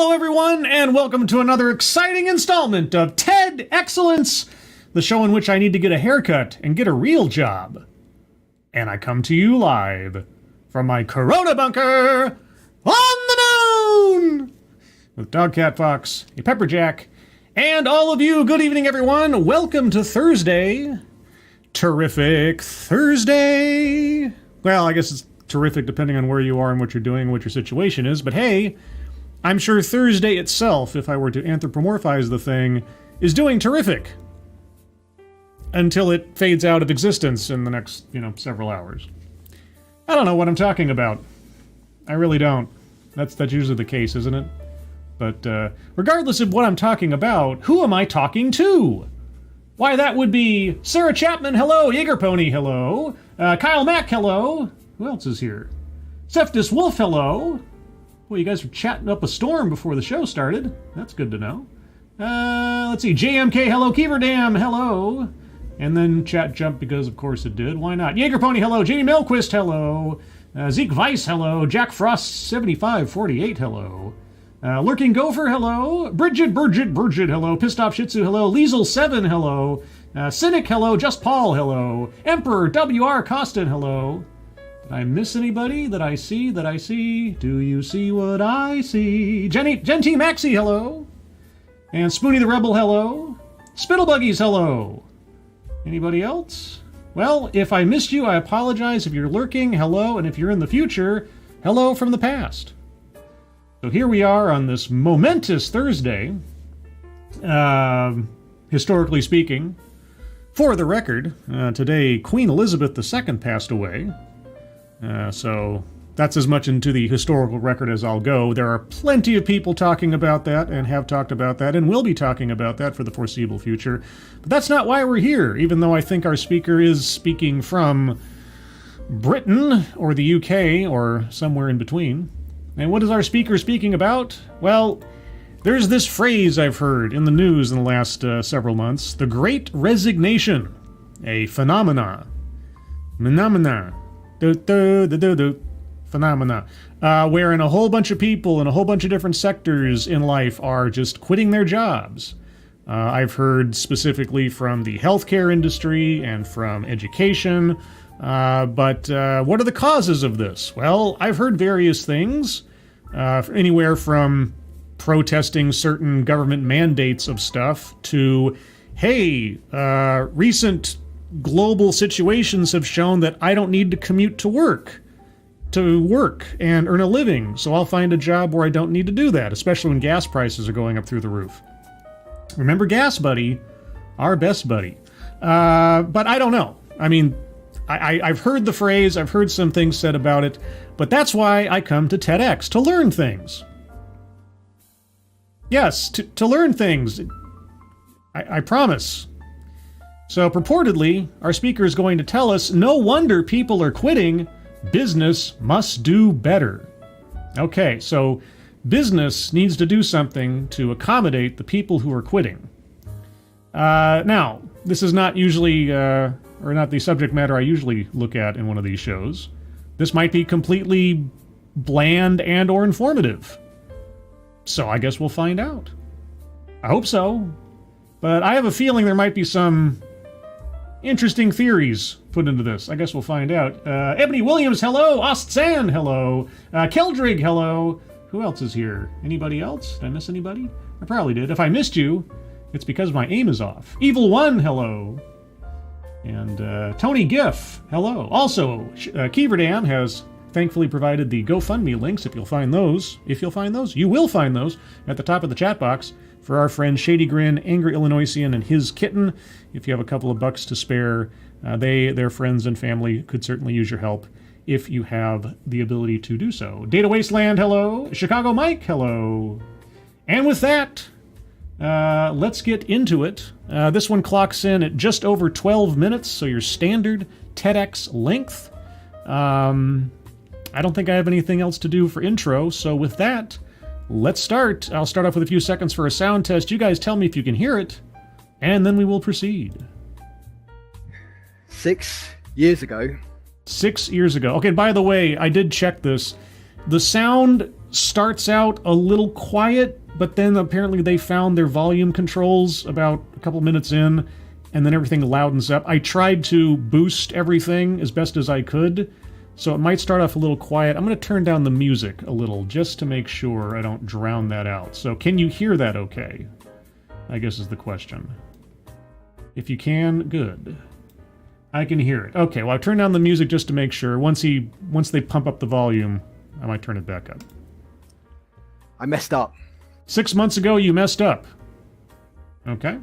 Hello, everyone, and welcome to another exciting installment of TED Excellence, the show in which I need to get a haircut and get a real job. And I come to you live from my Corona bunker on the moon with Dogcat Fox, a Pepperjack, and all of you. Good evening, everyone. Welcome to Thursday. Terrific Thursday. Well, I guess it's terrific depending on where you are and what you're doing and what your situation is, but hey, I'm sure Thursday itself, if I were to anthropomorphize the thing, is doing terrific. Until it fades out of existence in the next, several hours. I don't know what I'm talking about. I really don't. That's usually the case, isn't it? But regardless of what I'm talking about, who am I talking to? Why, that would be Sarah Chapman, hello. Jaeger Pony, hello. Kyle Mack, hello. Who else is here? Cephas Wolf, hello. Well, you guys were chatting up a storm before the show started. That's good to know. Let's see. JMK, hello. Keeverdam, hello. And then chat jumped because, of course, it did. Why not? Jaeger Pony, hello. Janie Melquist, hello. Zeke Weiss, hello. Jack Frost, 7548, hello. Lurking Gopher, hello. Bridget, hello. Pissed Off Shih Tzu, hello. Liesel 7, hello. Cynic, hello. Just Paul, hello. Emperor WR Costin, hello. Did I miss anybody that I see? Do you see what I see? Gen T Maxi, hello. And Spoony the Rebel, hello. Spittlebuggies, hello. Anybody else? Well, if I missed you, I apologize. If you're lurking, hello. And if you're in the future, hello from the past. So here we are on this momentous Thursday. Historically speaking, for the record, today Queen Elizabeth II passed away. So that's as much into the historical record as I'll go. There are plenty of people talking about that and have talked about that and will be talking about that for the foreseeable future. But that's not why we're here, even though I think our speaker is speaking from Britain or the UK or somewhere in between. And what is our speaker speaking about? Well, there's this phrase I've heard in the news in the last several months, the Great Resignation, a phenomena, wherein a whole bunch of people in a whole bunch of different sectors in life are just quitting their jobs. I've heard specifically from the healthcare industry and from education, but what are the causes of this? Well, I've heard various things, anywhere from protesting certain government mandates of stuff to, hey, recent global situations have shown that I don't need to commute to work and earn a living, so I'll find a job where I don't need to do that, especially when gas prices are going up through the roof. Remember Gas Buddy, our best buddy. But I don't know. I mean, I've heard the phrase, I've heard some things said about it, but that's why I come to TEDx, to learn things. Yes, to learn things. I promise. So purportedly, our speaker is going to tell us, no wonder people are quitting. Business must do better. Okay, so business needs to do something to accommodate the people who are quitting. Now, this is not usually, or not the subject matter I usually look at in one of these shows. This might be completely bland and or informative. So I guess we'll find out. I hope so. But I have a feeling there might be some interesting theories put into this. I guess we'll find out. Ebony Williams, hello. Ostsand, hello. Keldrig, hello. Who else is here? Anybody else? Did I miss anybody? I probably did. If I missed you, it's because my aim is off. Evil One, hello. And Tony Giff, hello. Also, Keeverdam has thankfully provided the GoFundMe links if you'll find those. You will find those at the top of the chat box for our friend Shady Grin, Angry Illinoisian, and his kitten. If you have a couple of bucks to spare, their friends and family could certainly use your help if you have the ability to do so. Data Wasteland, hello. Chicago Mike, hello. And with that, let's get into it. This one clocks in at just over 12 minutes, so your standard TEDx length. I don't think I have anything else to do for intro, so with that, let's start. I'll start off with a few seconds for a sound test. You guys tell me if you can hear it, and then we will proceed. 6 years ago. 6 years ago. Okay, by the way, I did check this. The sound starts out a little quiet, but then apparently they found their volume controls about a couple minutes in, and then everything loudens up. I tried to boost everything as best as I could, so it might start off a little quiet. I'm going to turn down the music a little just to make sure I don't drown that out. So can you hear that okay? I guess is the question. If you can, good. I can hear it. Okay, well, I've turned down the music just to make sure. Once they pump up the volume, I might turn it back up. I messed up. 6 months ago, you messed up. Okay.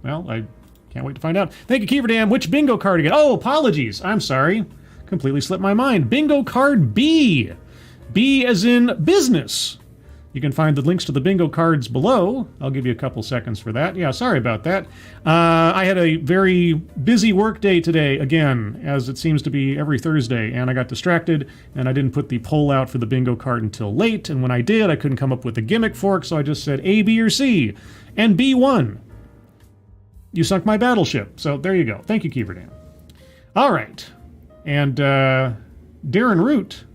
Well, I can't wait to find out. Thank you, Keeverdam. Which bingo card again? Oh, apologies. I'm sorry. Completely slipped my mind. Bingo card B. B as in business. You can find the links to the bingo cards below. I'll give you a couple seconds for that. Yeah, sorry about that. I had a very busy work day today, again, as it seems to be every Thursday, and I got distracted, and I didn't put the poll out for the bingo card until late, and when I did, I couldn't come up with a gimmick for it, so I just said A, B, or C, and B won. You sunk my battleship, so there you go. Thank you, Keeverdam. All right, and Darren Root,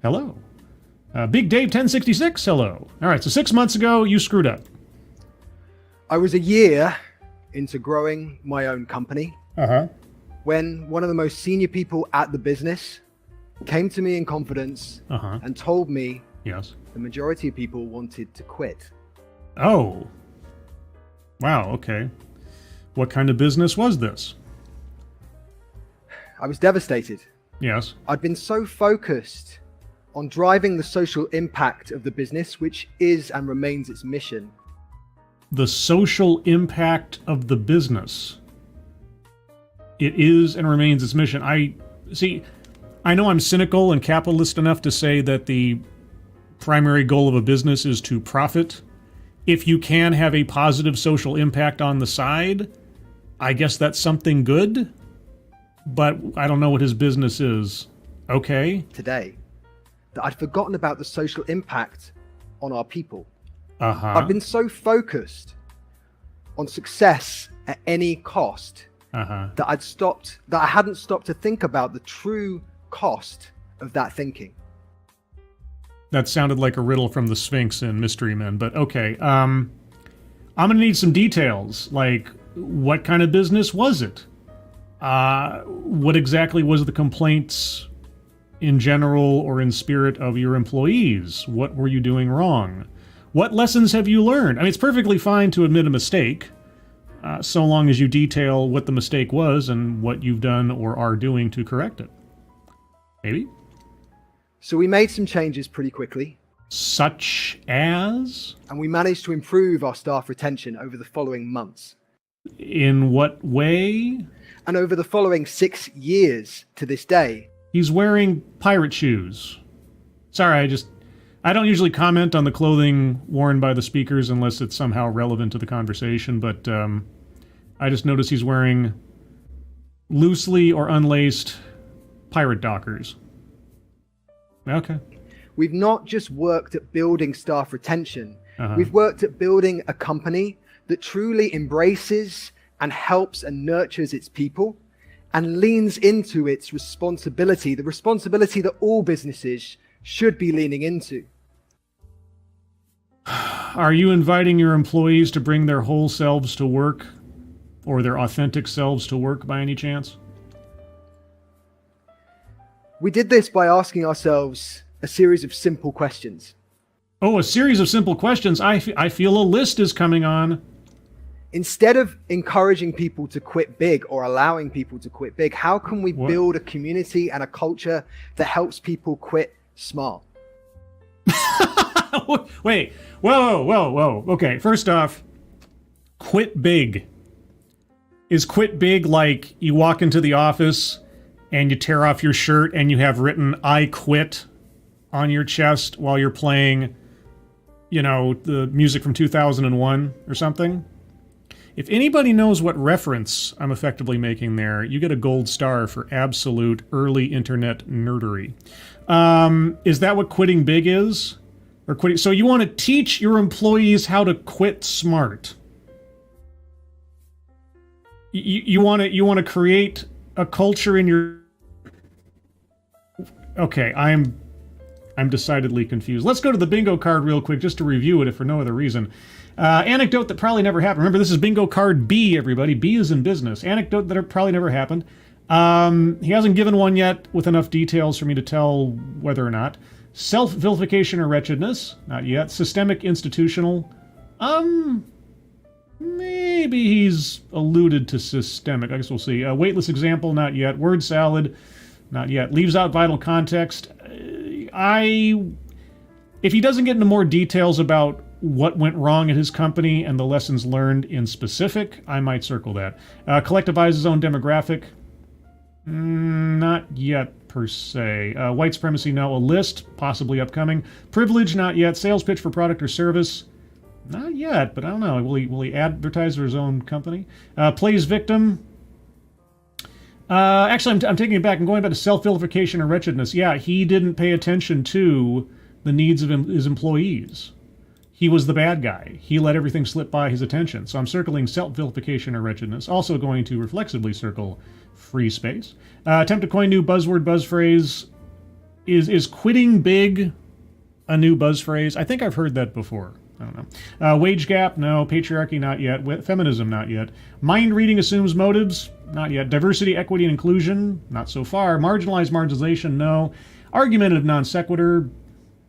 hello. Big Dave 1066, hello. All right, so 6 months ago, you screwed up. I was a year into growing my own company when one of the most senior people at the business came to me in confidence and told me the majority of people wanted to quit. Oh. Wow, okay. What kind of business was this? I was devastated. Yes. I'd been so focused on driving the social impact of the business, which is and remains its mission. The social impact of the business. It is and remains its mission. I know I'm cynical and capitalist enough to say that the primary goal of a business is to profit. If you can have a positive social impact on the side, I guess that's something good, but I don't know what his business is. Okay. Today, that I'd forgotten about the social impact on our people. I've been so focused on success at any cost that I hadn't stopped to think about the true cost of that thinking. That sounded like a riddle from the Sphinx in Mystery Men, but okay. I'm gonna need some details, like what kind of business was it? What exactly was the complaints in general or in spirit of your employees? What were you doing wrong? What lessons have you learned? I mean, it's perfectly fine to admit a mistake, so long as you detail what the mistake was and what you've done or are doing to correct it. Maybe? So we made some changes pretty quickly. Such as? And we managed to improve our staff retention over the following months. In what way? And over the following 6 years to this day. He's wearing pirate shoes. Sorry, I don't usually comment on the clothing worn by the speakers unless it's somehow relevant to the conversation, but I just noticed he's wearing loosely or unlaced pirate dockers. Okay. We've not just worked at building staff retention. We've worked at building a company that truly embraces and helps and nurtures its people and leans into its responsibility, the responsibility that all businesses should be leaning into. Are you inviting your employees to bring their whole selves to work, or their authentic selves to work by any chance? We did this by asking ourselves a series of simple questions. Oh, a series of simple questions. I feel a list is coming on. Instead of encouraging people to quit big or allowing people to quit big, how can we build a community and a culture that helps people quit small? Wait, whoa. Okay, first off, quit big. Is quit big like you walk into the office and you tear off your shirt and you have written "I quit" on your chest while you're playing, the music from 2001 or something? If anybody knows what reference I'm effectively making there, you get a gold star for absolute early internet nerdery. Is that what quitting big is? Or quitting? So you want to teach your employees how to quit smart. You want to create a culture in your... Okay, I'm I'm decidedly confused. Let's go to the bingo card real quick just to review it, if for no other reason. Anecdote that probably never happened. Remember, this is bingo card B, everybody. B is in business. Anecdote that probably never happened. He hasn't given one yet with enough details for me to tell whether or not. Self-vilification or wretchedness? Not yet. Systemic institutional? Maybe he's alluded to systemic. I guess we'll see. Weightless example? Not yet. Word salad? Not yet. Leaves out vital context? If he doesn't get into more details about what went wrong at his company and the lessons learned in specific, I might circle that. Collectivize his own demographic? Not yet, per se. White supremacy, no. A list, possibly upcoming. Privilege, not yet. Sales pitch for product or service? Not yet, but I don't know. Will he advertise for his own company? Plays victim? Actually, I'm taking it back. I'm going back to self-vilification or wretchedness. Yeah, he didn't pay attention to the needs of his employees. He was the bad guy. He let everything slip by his attention. So I'm circling self-vilification or wretchedness. Also going to reflexively circle free space. Attempt to coin new buzzword, buzz phrase. Is quitting big a new buzz phrase? I think I've heard that before. I don't know. Wage gap? No. Patriarchy? Not yet. Feminism? Not yet. Mind reading assumes motives? Not yet. Diversity, equity, and inclusion? Not so far. Marginalized marginalization? No. Argumentative non sequitur?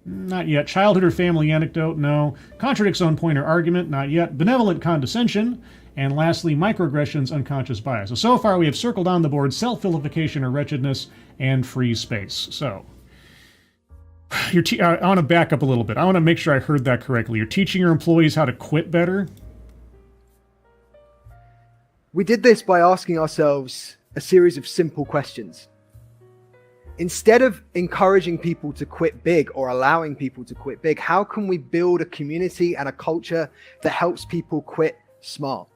Not yet. Childhood or family anecdote? No. Contradicts own point or argument? Not yet. Benevolent condescension? And lastly, microaggressions, unconscious bias. So far we have circled on the board self-vilification or wretchedness and free space. So, I want to back up a little bit. I want to make sure I heard that correctly. You're teaching your employees how to quit better? We did this by asking ourselves a series of simple questions. Instead of encouraging people to quit big or allowing people to quit big, how can we build a community and a culture that helps people quit smart?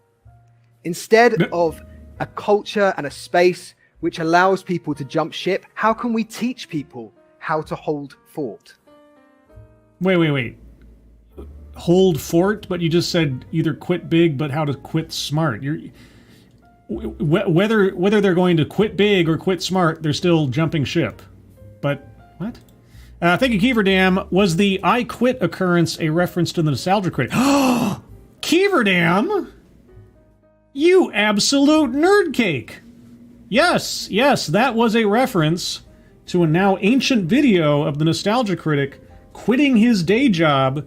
Instead of a culture and a space which allows people to jump ship, how can we teach people how to hold fort? Wait. Hold fort, but you just said either quit big, but how to quit smart. Whether they're going to quit big or quit smart, they're still jumping ship. But what? Thank you, Keeverdam. Was the I quit occurrence a reference to the nostalgia critic? Keeverdam! You absolute nerd cake! Yes, that was a reference to a now ancient video of the nostalgia critic quitting his day job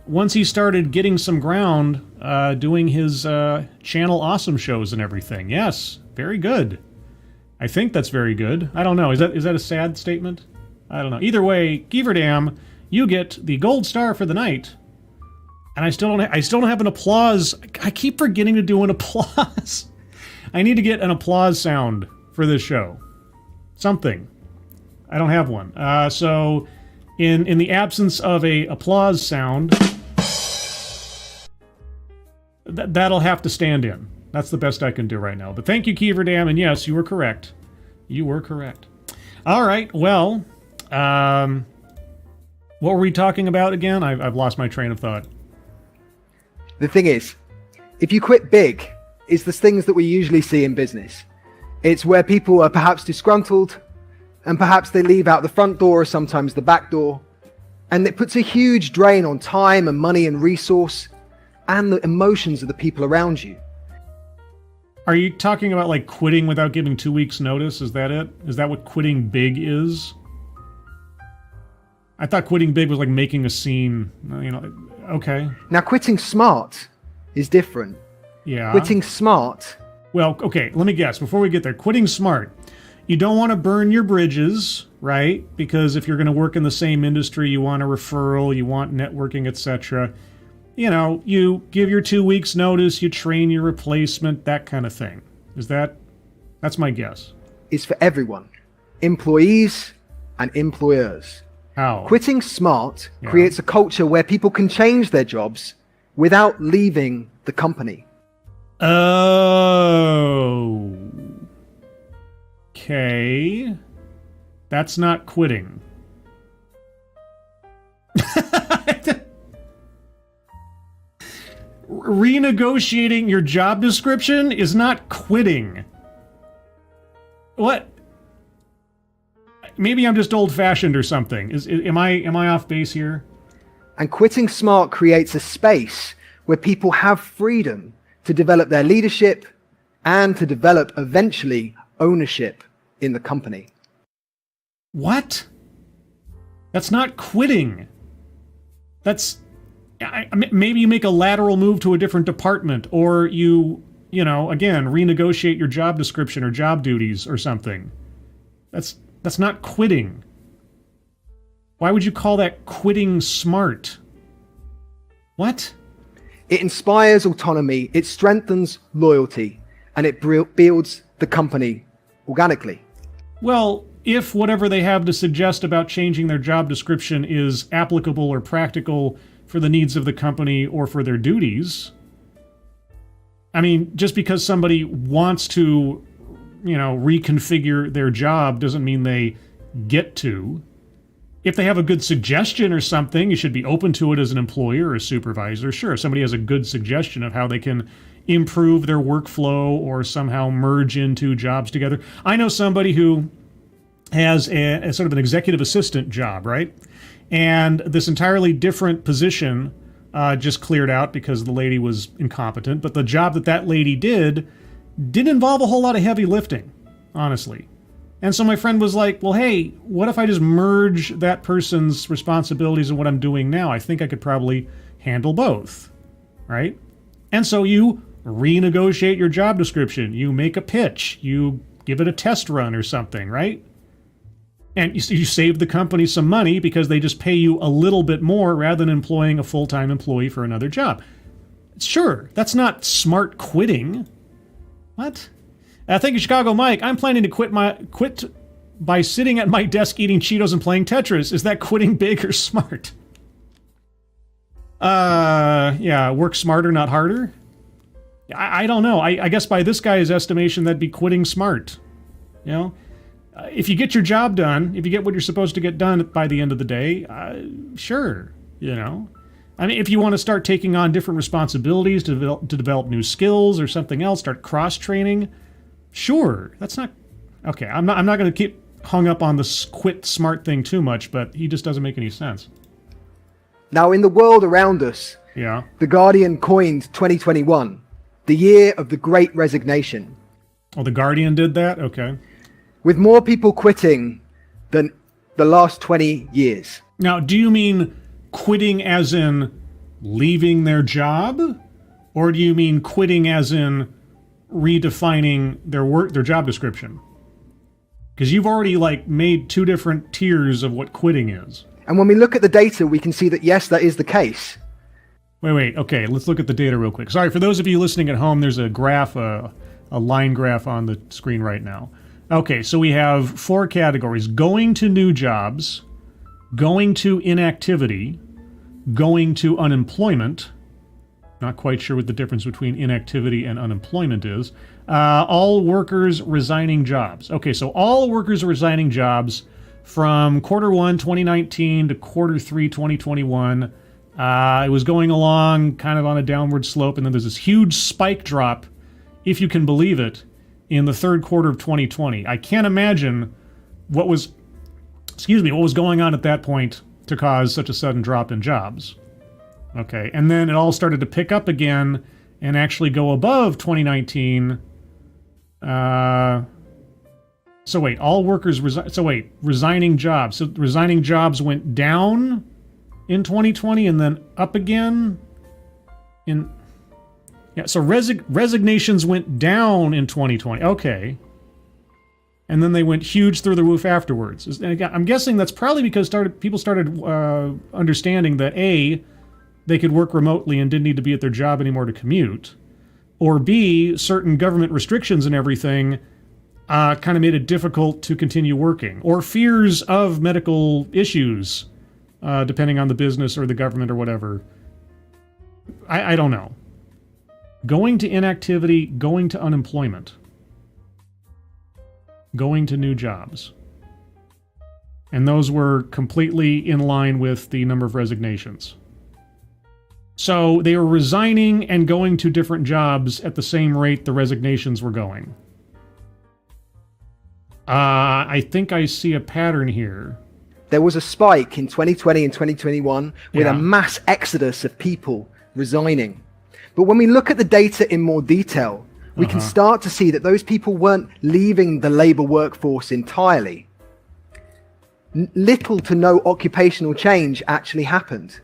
once he started getting some ground doing his channel awesome shows and everything. Yes, very good. I think that's very good. I don't know. Is that a sad statement? I don't know. Either way, Geeverdam, you get the gold star for the night. And I still don't have an applause. I keep forgetting to do an applause. I need to get an applause sound for this show. Something. I don't have one. So in the absence of a applause sound, that'll have to stand in. That's the best I can do right now. But thank you, Keeverdam, and yes, you were correct. You were correct. All right, well, what were we talking about again? I've lost my train of thought. The thing is, if you quit big, it's the things that we usually see in business. It's where people are perhaps disgruntled, and perhaps they leave out the front door or sometimes the back door, and it puts a huge drain on time and money and resource and the emotions of the people around you. Are you talking about like quitting without giving 2 weeks notice? Is that it? Is that what quitting big is? I thought quitting big was like making a scene, okay. Now quitting smart is different. Yeah. Quitting smart. Well, okay, let me guess. Before we get there, quitting smart. You don't want to burn your bridges, right? Because if you're going to work in the same industry, you want a referral, you want networking, etc. You give your 2 weeks notice, you train your replacement, that kind of thing. That's my guess. It's for everyone. Employees and employers. How? Quitting smart creates a culture where people can change their jobs without leaving the company. Oh. Okay. That's not quitting. Renegotiating your job description is not quitting. What? maybe I'm just old-fashioned or something. Am I off base here? And quitting smart creates a space where people have freedom to develop their leadership and to develop, eventually, ownership in the company. What? That's not quitting. That's... maybe you make a lateral move to a different department, or you know, again, renegotiate your job description or job duties or something. That's not quitting. Why would you call that quitting smart? What? It inspires autonomy, it strengthens loyalty, and it builds the company organically. Well, if whatever they have to suggest about changing their job description is applicable or practical for the needs of the company or for their duties, I mean, just because somebody wants to, you know, reconfigure their job doesn't mean they get to. If they have a good suggestion or something, you should be open to it as an employer or a supervisor. Sure, if somebody has a good suggestion of how they can improve their workflow or somehow merge into jobs together. I know somebody who has a sort of an executive assistant job, right? And this entirely different position just cleared out because the lady was incompetent. But the job that lady didn't involve a whole lot of heavy lifting, honestly. And so my friend was like, well, hey, what if I just merge that person's responsibilities and what I'm doing now? I think I could probably handle both, right? And so you renegotiate your job description. You make a pitch. You give it a test run or something, right? And you save the company some money because they just pay you a little bit more rather than employing a full-time employee for another job. Sure, that's not smart quitting. What? Thank you, Chicago Mike. I'm planning to quit by sitting at my desk eating Cheetos and playing Tetris. Is that quitting big or smart? Yeah, work smarter, not harder? I don't know. I guess by this guy's estimation, that'd be quitting smart. You know? If you get your job done, if you get what you're supposed to get done by the end of the day, sure, you know. I mean, if you want to start taking on different responsibilities to develop new skills or something else, start cross-training, sure. That's not... Okay, I'm not going to keep hung up on this quit smart thing too much, but he just doesn't make any sense. Now, in the world around us, yeah, The Guardian coined 2021 the year of the Great Resignation. Oh, The Guardian did that? Okay. With more people quitting than the last 20 years. Now, do you mean quitting as in leaving their job? Or do you mean quitting as in redefining their job description? Because you've already, like, made two different tiers of what quitting is. And when we look at the data, we can see that, yes, that is the case. Wait. Okay, let's look at the data real quick. Sorry, for those of you listening at home, there's a graph, a line graph on the screen right now. Okay, so we have 4 categories. Going to new jobs, going to inactivity, going to unemployment. Not quite sure what the difference between inactivity and unemployment is. All workers resigning jobs. Okay, so all workers resigning jobs from Q1 2019 to Q3 2021. It was going along kind of on a downward slope, and then there's this huge spike drop, if you can believe it, in the third quarter of 2020. I can't imagine what was going on at that point to cause such a sudden drop in jobs. Okay, and then it all started to pick up again and actually go above 2019. So wait, all workers resigning jobs. So resigning jobs went down in 2020 and then up again in... Yeah, so resignations went down in 2020. Okay. And then they went huge through the roof afterwards. And again, I'm guessing that's probably because people started understanding that A, they could work remotely and didn't need to be at their job anymore to commute. Or B, certain government restrictions and everything kind of made it difficult to continue working. Or fears of medical issues, depending on the business or the government or whatever. I don't know. Going to inactivity, going to unemployment. Going to new jobs. And those were completely in line with the number of resignations. So they were resigning and going to different jobs at the same rate the resignations were going. I think I see a pattern here. There was a spike in 2020 and 2021 with Yeah. a mass exodus of people resigning. But when we look at the data in more detail, we can start to see that those people weren't leaving the labor workforce entirely. Little to no occupational change actually happened.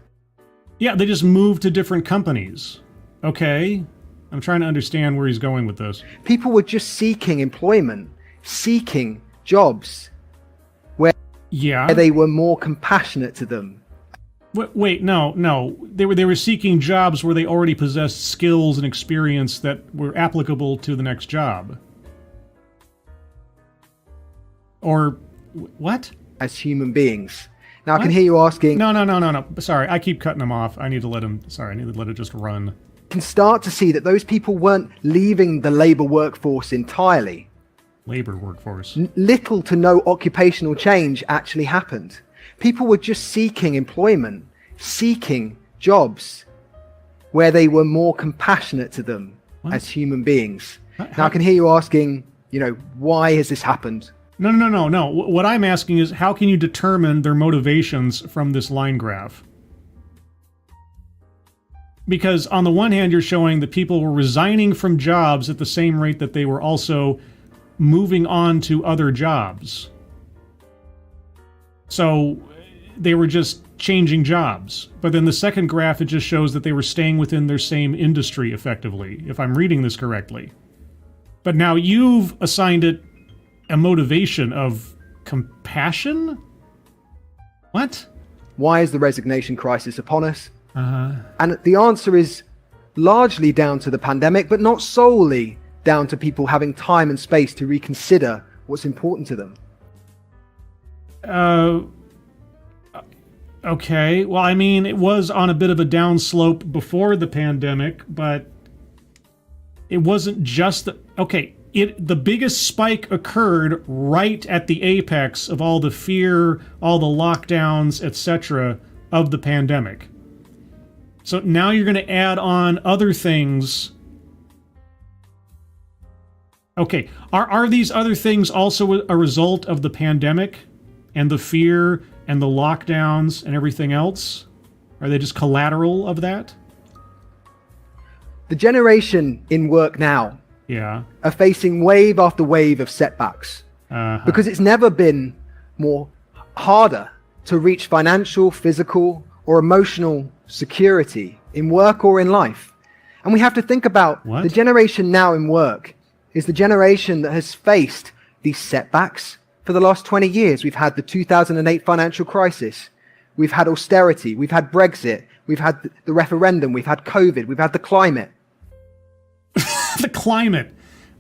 Yeah, they just moved to different companies. Okay. I'm trying to understand where he's going with this. People were just seeking employment, seeking jobs where Yeah. they were more compassionate to them. Wait, no. They were seeking jobs where they already possessed skills and experience that were applicable to the next job. What? As human beings. Now I can hear you asking, No. Sorry, I keep cutting him off. I need to let it just run. can start to see that those people weren't leaving the labor workforce entirely. Labor workforce. Little to no occupational change actually happened. People were just seeking employment, seeking jobs where they were more compassionate to them as human beings. Now I can hear you asking, why has this happened? No. What I'm asking is, how can you determine their motivations from this line graph? Because on the one hand, you're showing that people were resigning from jobs at the same rate that they were also moving on to other jobs. So they were just changing jobs. But then the second graph, it just shows that they were staying within their same industry effectively, if I'm reading this correctly. But now you've assigned it a motivation of compassion? What? Why is the resignation crisis upon us? And the answer is largely down to the pandemic, but not solely down to people having time and space to reconsider what's important to them. Okay. Well, I mean, it was on a bit of a downslope before the pandemic, but it wasn't just the biggest spike occurred right at the apex of all the fear, all the lockdowns, etc. of the pandemic. So now you're going to add on other things. Okay, are these other things also a result of the pandemic and the fear and the lockdowns and everything else? Are they just collateral of that? The generation in work now are facing wave after wave of setbacks because it's never been more harder to reach financial, physical, or emotional security in work or in life. And we have to think about the generation now in work is the generation that has faced these setbacks for the last 20 years. We've had the 2008 financial crisis. We've had austerity. We've had Brexit. We've had the referendum. We've had COVID. We've had the climate. The climate.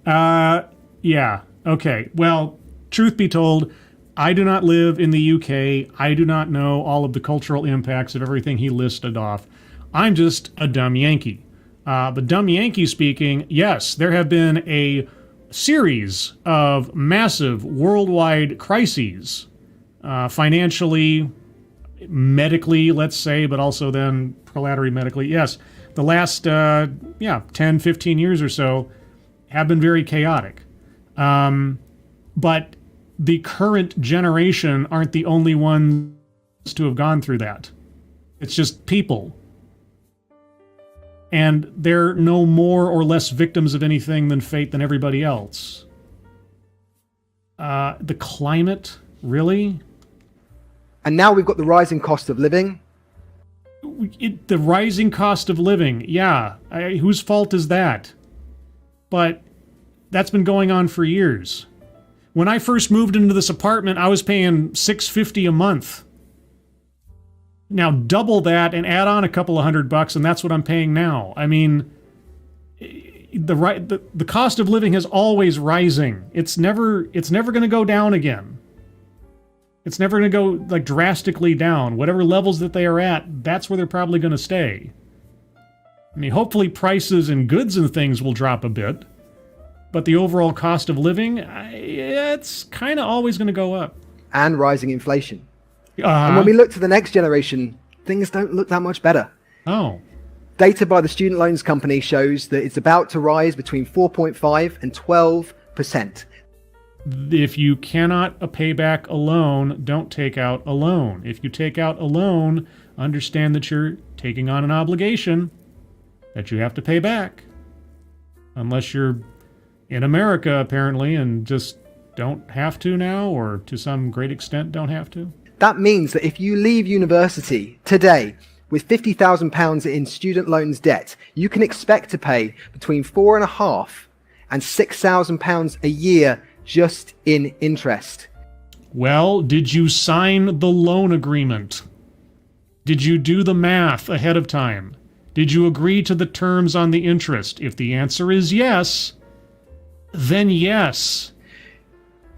Yeah. Okay. Well, truth be told, I do not live in the UK. I do not know all of the cultural impacts of everything he listed off. I'm just a dumb Yankee. But dumb Yankee speaking, yes, there have been a series of massive worldwide crises, financially, medically, let's say, but also then collaterally medically. Yes, the last 10, 15 years or so have been very chaotic. But the current generation aren't the only ones to have gone through that. It's just people. And they're no more or less victims of anything than fate than everybody else. The climate, really? And now we've got the rising cost of living. The rising cost of living, yeah. Whose fault is that? But that's been going on for years. When I first moved into this apartment, I was paying $650 a month. Now double that and add on a couple of $100, and that's what I'm paying now. I mean, the cost of living is always rising. It's never going to go down again. It's never going to go drastically down. Whatever levels that they are at, that's where they're probably going to stay. I mean, hopefully prices and goods and things will drop a bit, but the overall cost of living, it's kind of always going to go up. And rising inflation. And when we look to the next generation, things don't look that much better. Oh. Data by the Student Loans Company shows that it's about to rise between 4.5 and 12%. If you cannot pay back a loan, don't take out a loan. If you take out a loan, understand that you're taking on an obligation that you have to pay back. Unless you're in America, apparently, and just don't have to now, or to some great extent don't have to. That means that if you leave university today with £50,000 in student loans debt, you can expect to pay between £4,500 and £6,000 a year just in interest. Well, did you sign the loan agreement? Did you do the math ahead of time? Did you agree to the terms on the interest? If the answer is yes, then yes.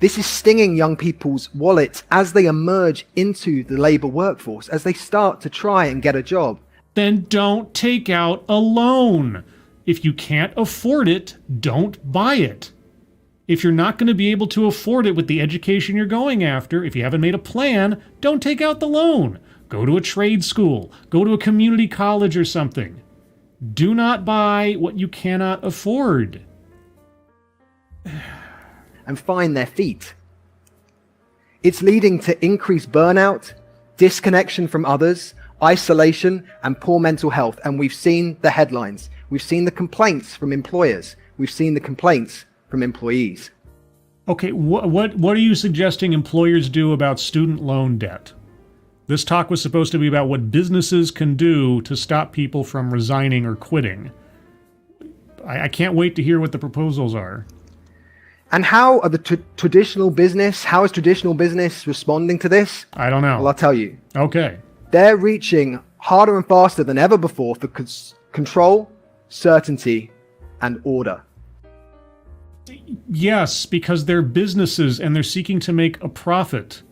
This is stinging young people's wallets as they emerge into the labor workforce, as they start to try and get a job. Then don't take out a loan. If you can't afford it, don't buy it. If you're not going to be able to afford it with the education you're going after, if you haven't made a plan, don't take out the loan. Go to a trade school. Go to a community college or something. Do not buy what you cannot afford. And find their feet. It's leading to increased burnout, disconnection from others, isolation, and poor mental health. And we've seen the headlines. We've seen the complaints from employers. We've seen the complaints from employees. Okay, what are you suggesting employers do about student loan debt? This talk was supposed to be about what businesses can do to stop people from resigning or quitting. I can't wait to hear what the proposals are. And how are the how is traditional business responding to this? I don't know. Well, I'll tell you. Okay. They're reaching harder and faster than ever before for control, certainty, and order. Yes, because they're businesses and they're seeking to make a profit.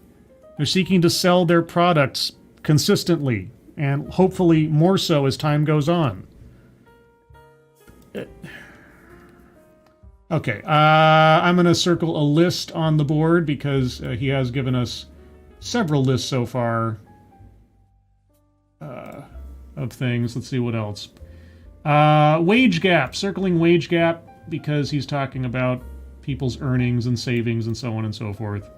They're seeking to sell their products consistently and hopefully more so as time goes on. Okay, I'm going to circle a list on the board because he has given us several lists so far of things. Let's see what else. Wage gap, circling wage gap because he's talking about people's earnings and savings and so on and so forth.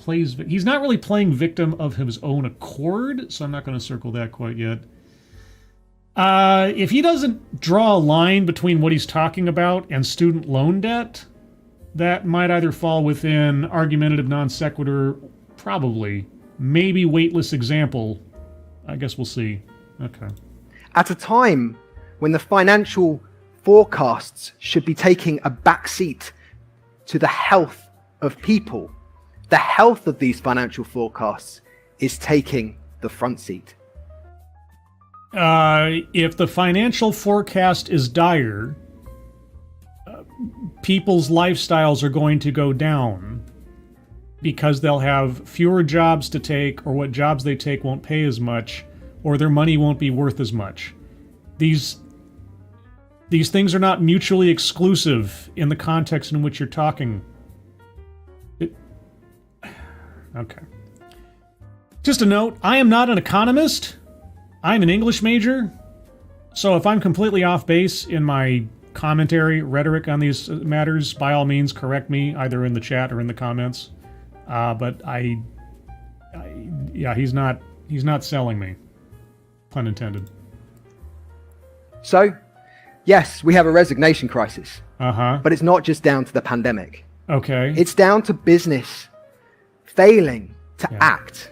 He's not really playing victim of his own accord, so I'm not going to circle that quite yet. If he doesn't draw a line between what he's talking about and student loan debt, that might either fall within argumentative non sequitur, probably, maybe weightless example. I guess we'll see. Okay. At a time when the financial forecasts should be taking a backseat to the health of people, the health of these financial forecasts is taking the front seat. If the financial forecast is dire, people's lifestyles are going to go down because they'll have fewer jobs to take, or what jobs they take won't pay as much, or their money won't be worth as much. These things are not mutually exclusive in the context in which you're talking. Okay. Just a note, I am not an economist. I'm an English major. So if I'm completely off base in my commentary, rhetoric on these matters, by all means, correct me either in the chat or in the comments. But he's not selling me. Pun intended. So, yes, we have a resignation crisis. Uh-huh. But it's not just down to the pandemic. Okay. It's down to business failing to act.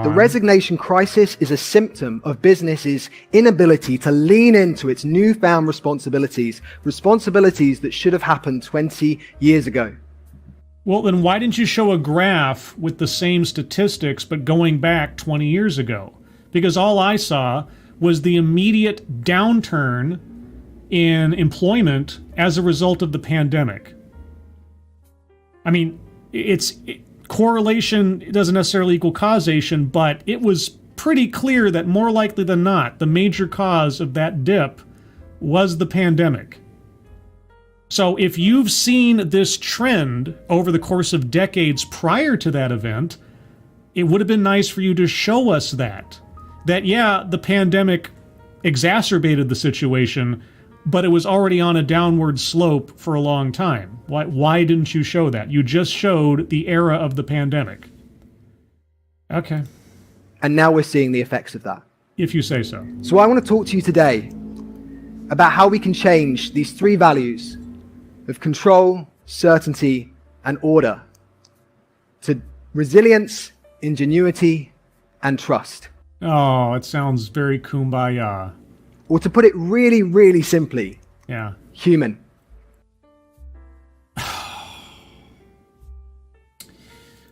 The resignation crisis is a symptom of business's inability to lean into its newfound responsibilities that should have happened 20 years ago. Well, then why didn't you show a graph with the same statistics but going back 20 years ago? Because all I saw was the immediate downturn in employment as a result of the pandemic. I mean, correlation doesn't necessarily equal causation, but it was pretty clear that more likely than not, the major cause of that dip was the pandemic. So if you've seen this trend over the course of decades prior to that event, it would have been nice for you to show us that yeah, the pandemic exacerbated the situation, but it was already on a downward slope for a long time. Why didn't you show that? You just showed the era of the pandemic. Okay. And now we're seeing the effects of that. If you say so. So I want to talk to you today about how we can change these three values of control, certainty, and order to resilience, ingenuity, and trust. Oh, it sounds very kumbaya. Or to put it really, really simply, Yeah. human.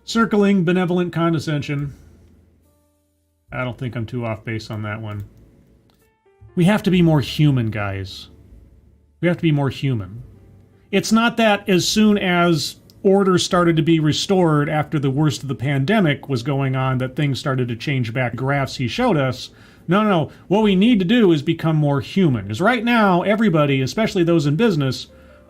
Circling benevolent condescension. I don't think I'm too off base on that one. We have to be more human, guys. We have to be more human. It's not that as soon as order started to be restored after the worst of the pandemic was going on that things started to change back. Graphs he showed us. No. What we need to do is become more human. Because right now, everybody, especially those in business,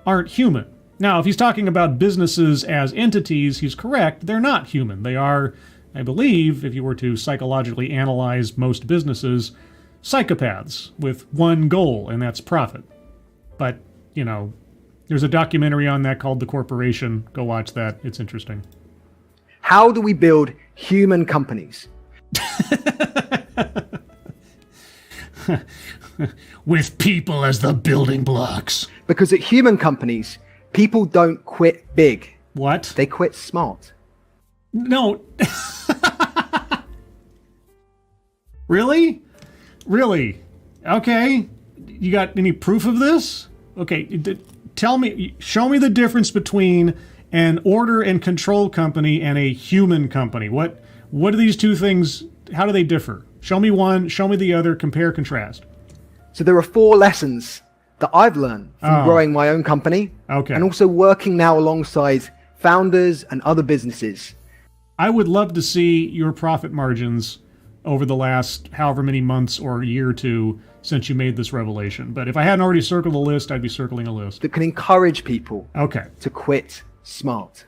aren't human. Now, if he's talking about businesses as entities, he's correct. They're not human. They are, I believe, if you were to psychologically analyze most businesses, psychopaths with one goal, and that's profit. But, you know, there's a documentary on that called The Corporation. Go watch that. It's interesting. How do we build human companies? With people as the building blocks. Because at human companies, people don't quit big. What? They quit smart. No. Really? Really? Okay. You got any proof of this? Okay. Tell me, show me the difference between an order and control company and a human company. What are these two things? How do they differ? Show me one, show me the other, compare, contrast. So there are 4 lessons that I've learned from growing my own company. Okay. And also working now alongside founders and other businesses. I would love to see your profit margins over the last however many months or a year or two since you made this revelation. But if I hadn't already circled a list, I'd be circling a list. That can encourage people Okay. to quit smart.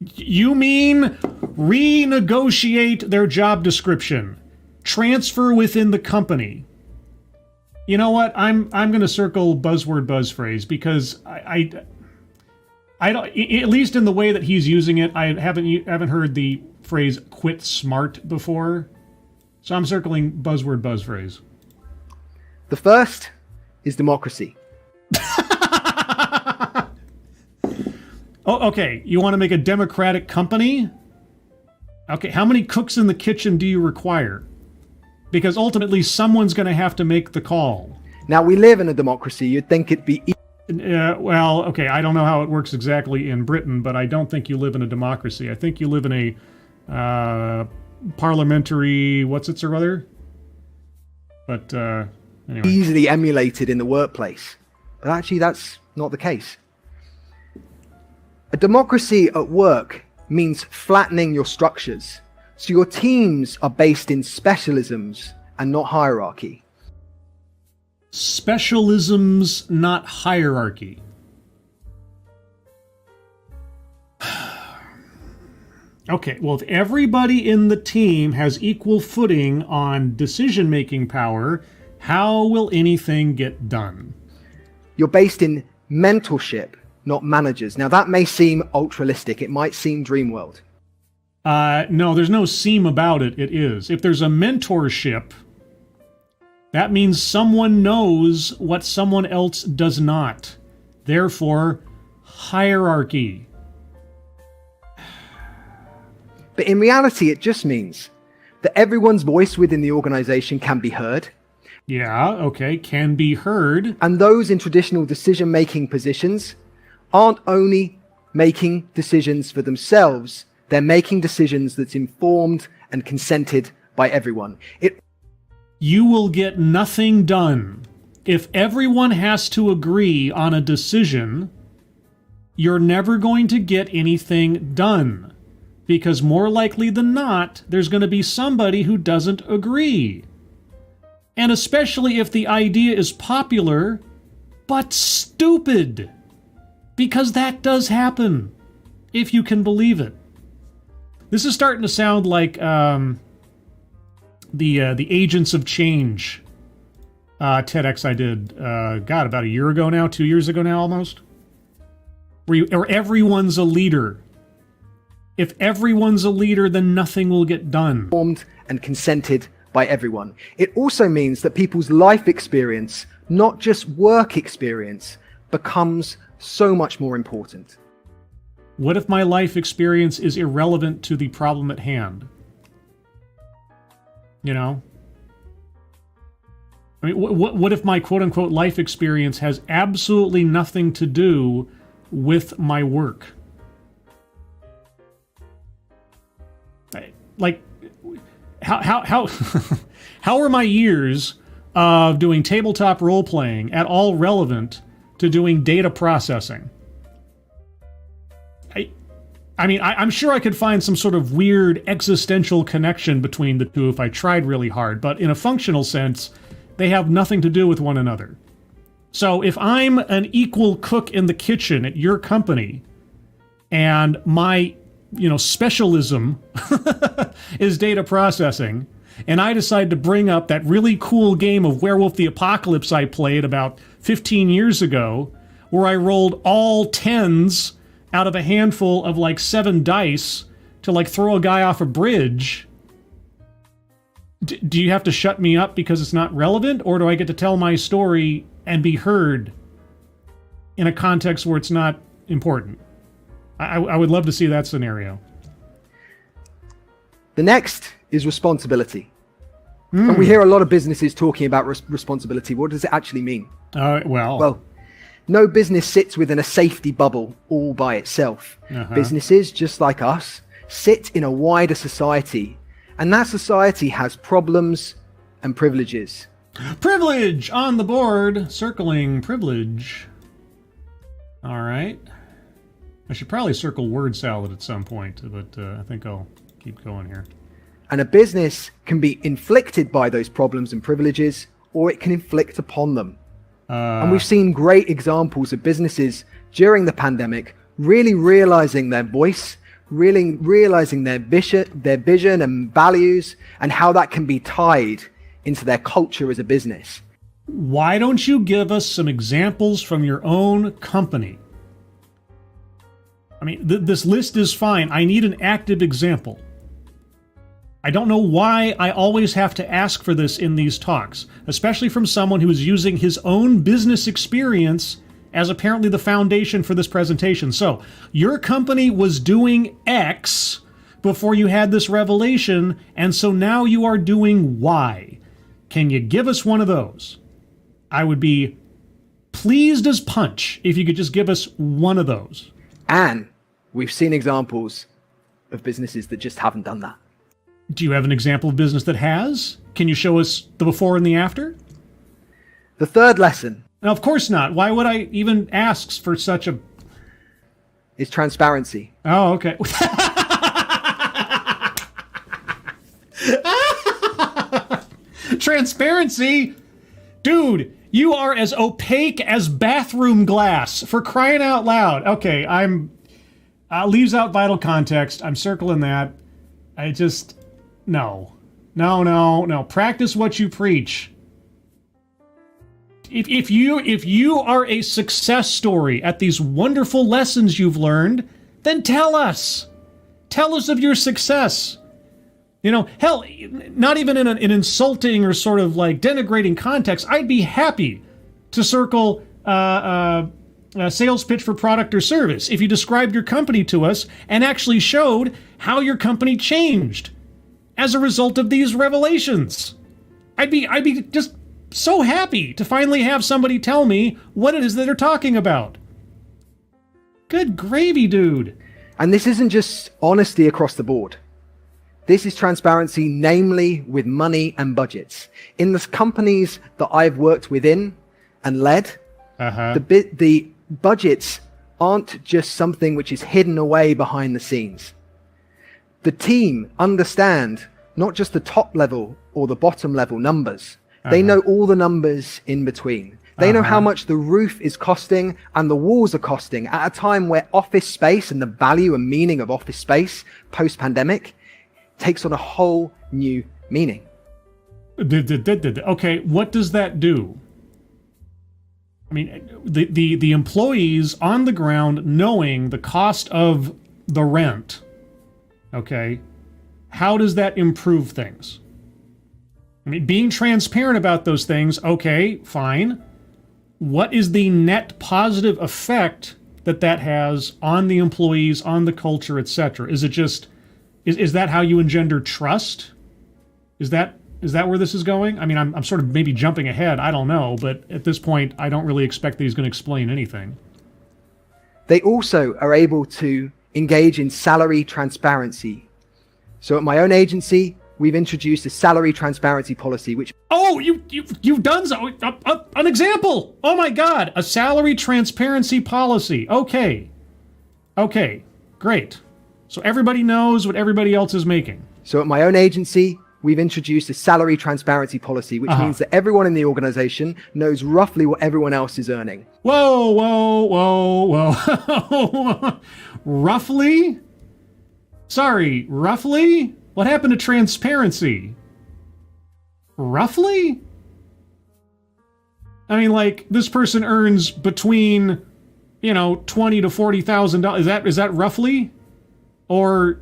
You mean renegotiate their job description, transfer within the company. You know what? I'm going to circle buzzword buzz phrase because I don't, at least in the way that he's using it, I haven't heard the phrase quit smart before. So I'm circling buzzword buzz phrase. The first is democracy. Oh, okay. You want to make a democratic company? Okay, how many cooks in the kitchen do you require? Because ultimately, someone's going to have to make the call. Now, we live in a democracy. You'd think it'd be well, okay, I don't know how it works exactly in Britain, but I don't think you live in a democracy. I think you live in a parliamentary, what's it or other? But anyway. easily emulated in the workplace. But actually, that's not the case. A democracy at work means flattening your structures. So your teams are based in specialisms and not hierarchy. Specialisms, not hierarchy. Okay, well, if everybody in the team has equal footing on decision-making power, how will anything get done? You're based in mentorship, not managers. Now, that may seem ultralistic. It might seem dream world. No, there's no seem about it. It is. If there's a mentorship, that means someone knows what someone else does not. Therefore, hierarchy. But in reality, it just means that everyone's voice within the organization can be heard. Yeah, okay, can be heard. And those in traditional decision-making positions aren't only making decisions for themselves, they're making decisions that's informed and consented by everyone. You will get nothing done. If everyone has to agree on a decision, you're never going to get anything done. Because more likely than not, there's going to be somebody who doesn't agree. And especially if the idea is popular, but stupid. Because that does happen, if you can believe it. This is starting to sound like the Agents of Change TEDx I did, about a year ago now, 2 years ago now almost. Where everyone's a leader. If everyone's a leader, then nothing will get done. Formed and consented by everyone. It also means that people's life experience, not just work experience, becomes so much more important. What if my life experience is irrelevant to the problem at hand? You know? I mean, what if my quote-unquote life experience has absolutely nothing to do with my work? Like, how are my years of doing tabletop role-playing at all relevant to doing data processing? I'm sure I could find some sort of weird existential connection between the two if I tried really hard, but in a functional sense, they have nothing to do with one another. So if I'm an equal cook in the kitchen at your company, and my, specialism is data processing, and I decide to bring up that really cool game of Werewolf the Apocalypse I played about 15 years ago, where I rolled all 10s out of a handful of 7 dice to throw a guy off a bridge, do you have to shut me up because it's not relevant, or do I get to tell my story and be heard in a context where it's not important? I would love to see that scenario. The next is responsibility. And we hear a lot of businesses talking about responsibility. What does it actually mean? Well, no business sits within a safety bubble all by itself. Businesses, just like us, sit in a wider society, and that society has problems and privileges. Privilege on the board, circling privilege. All right. I should probably circle word salad at some point, but I think I'll keep going here. And a business can be inflicted by those problems and privileges, or it can inflict upon them. And we've seen great examples of businesses during the pandemic really realizing their voice, really realizing their vision and values, and how that can be tied into their culture as a business. Why don't you give us some examples from your own company? I mean, this list is fine. I need an active example. I don't know why I always have to ask for this in these talks, especially from someone who is using his own business experience as apparently the foundation for this presentation. So, your company was doing X before you had this revelation, and so now you are doing Y. Can you give us one of those? I would be pleased as punch if you could just give us one of those. And we've seen examples of businesses that just haven't done that. Do you have an example of business that has? Can you show us the before and the after? The third lesson. Now, of course not. Why would I even ask for such a... Is transparency. Oh, okay. Transparency? Dude, you are as opaque as bathroom glass, for crying out loud. Okay, leaves out vital context. I'm circling that. No. Practice what you preach. If you are a success story at these wonderful lessons you've learned, then tell us. Tell us of your success. Hell, not even in an insulting or sort of denigrating context, I'd be happy to circle a sales pitch for product or service if you described your company to us and actually showed how your company changed as a result of these revelations. I'd be just so happy to finally have somebody tell me what it is that they're talking about. Good gravy, dude. And this isn't just honesty across the board. This is transparency, namely with money and budgets. In the companies that I've worked within and led, the budgets aren't just something which is hidden away behind the scenes. The team understand not just the top level or the bottom level numbers. They know all the numbers in between. They know how much the roof is costing and the walls are costing at a time where office space and the value and meaning of office space post-pandemic takes on a whole new meaning. Okay, what does that do? I mean, the employees on the ground knowing the cost of the rent, okay, how does that improve things? I mean, being transparent about those things, okay, fine. What is the net positive effect that has on the employees, on the culture, etc.? Is it just, is that how you engender trust? Is that where this is going? I mean, I'm sort of maybe jumping ahead, I don't know, but at this point, I don't really expect that he's going to explain anything. They also are able to engage in salary transparency. So at my own agency, we've introduced a salary transparency policy, which... Oh, you've done so. An example. Oh my God, a salary transparency policy. Okay, great. So everybody knows what everybody else is making. So at my own agency, we've introduced a salary transparency policy, which means that everyone in the organization knows roughly what everyone else is earning. Whoa. Roughly? Sorry, roughly? What happened to transparency? Roughly? I mean, like, this person earns between, $20,000 to $40,000. Is that roughly? Or...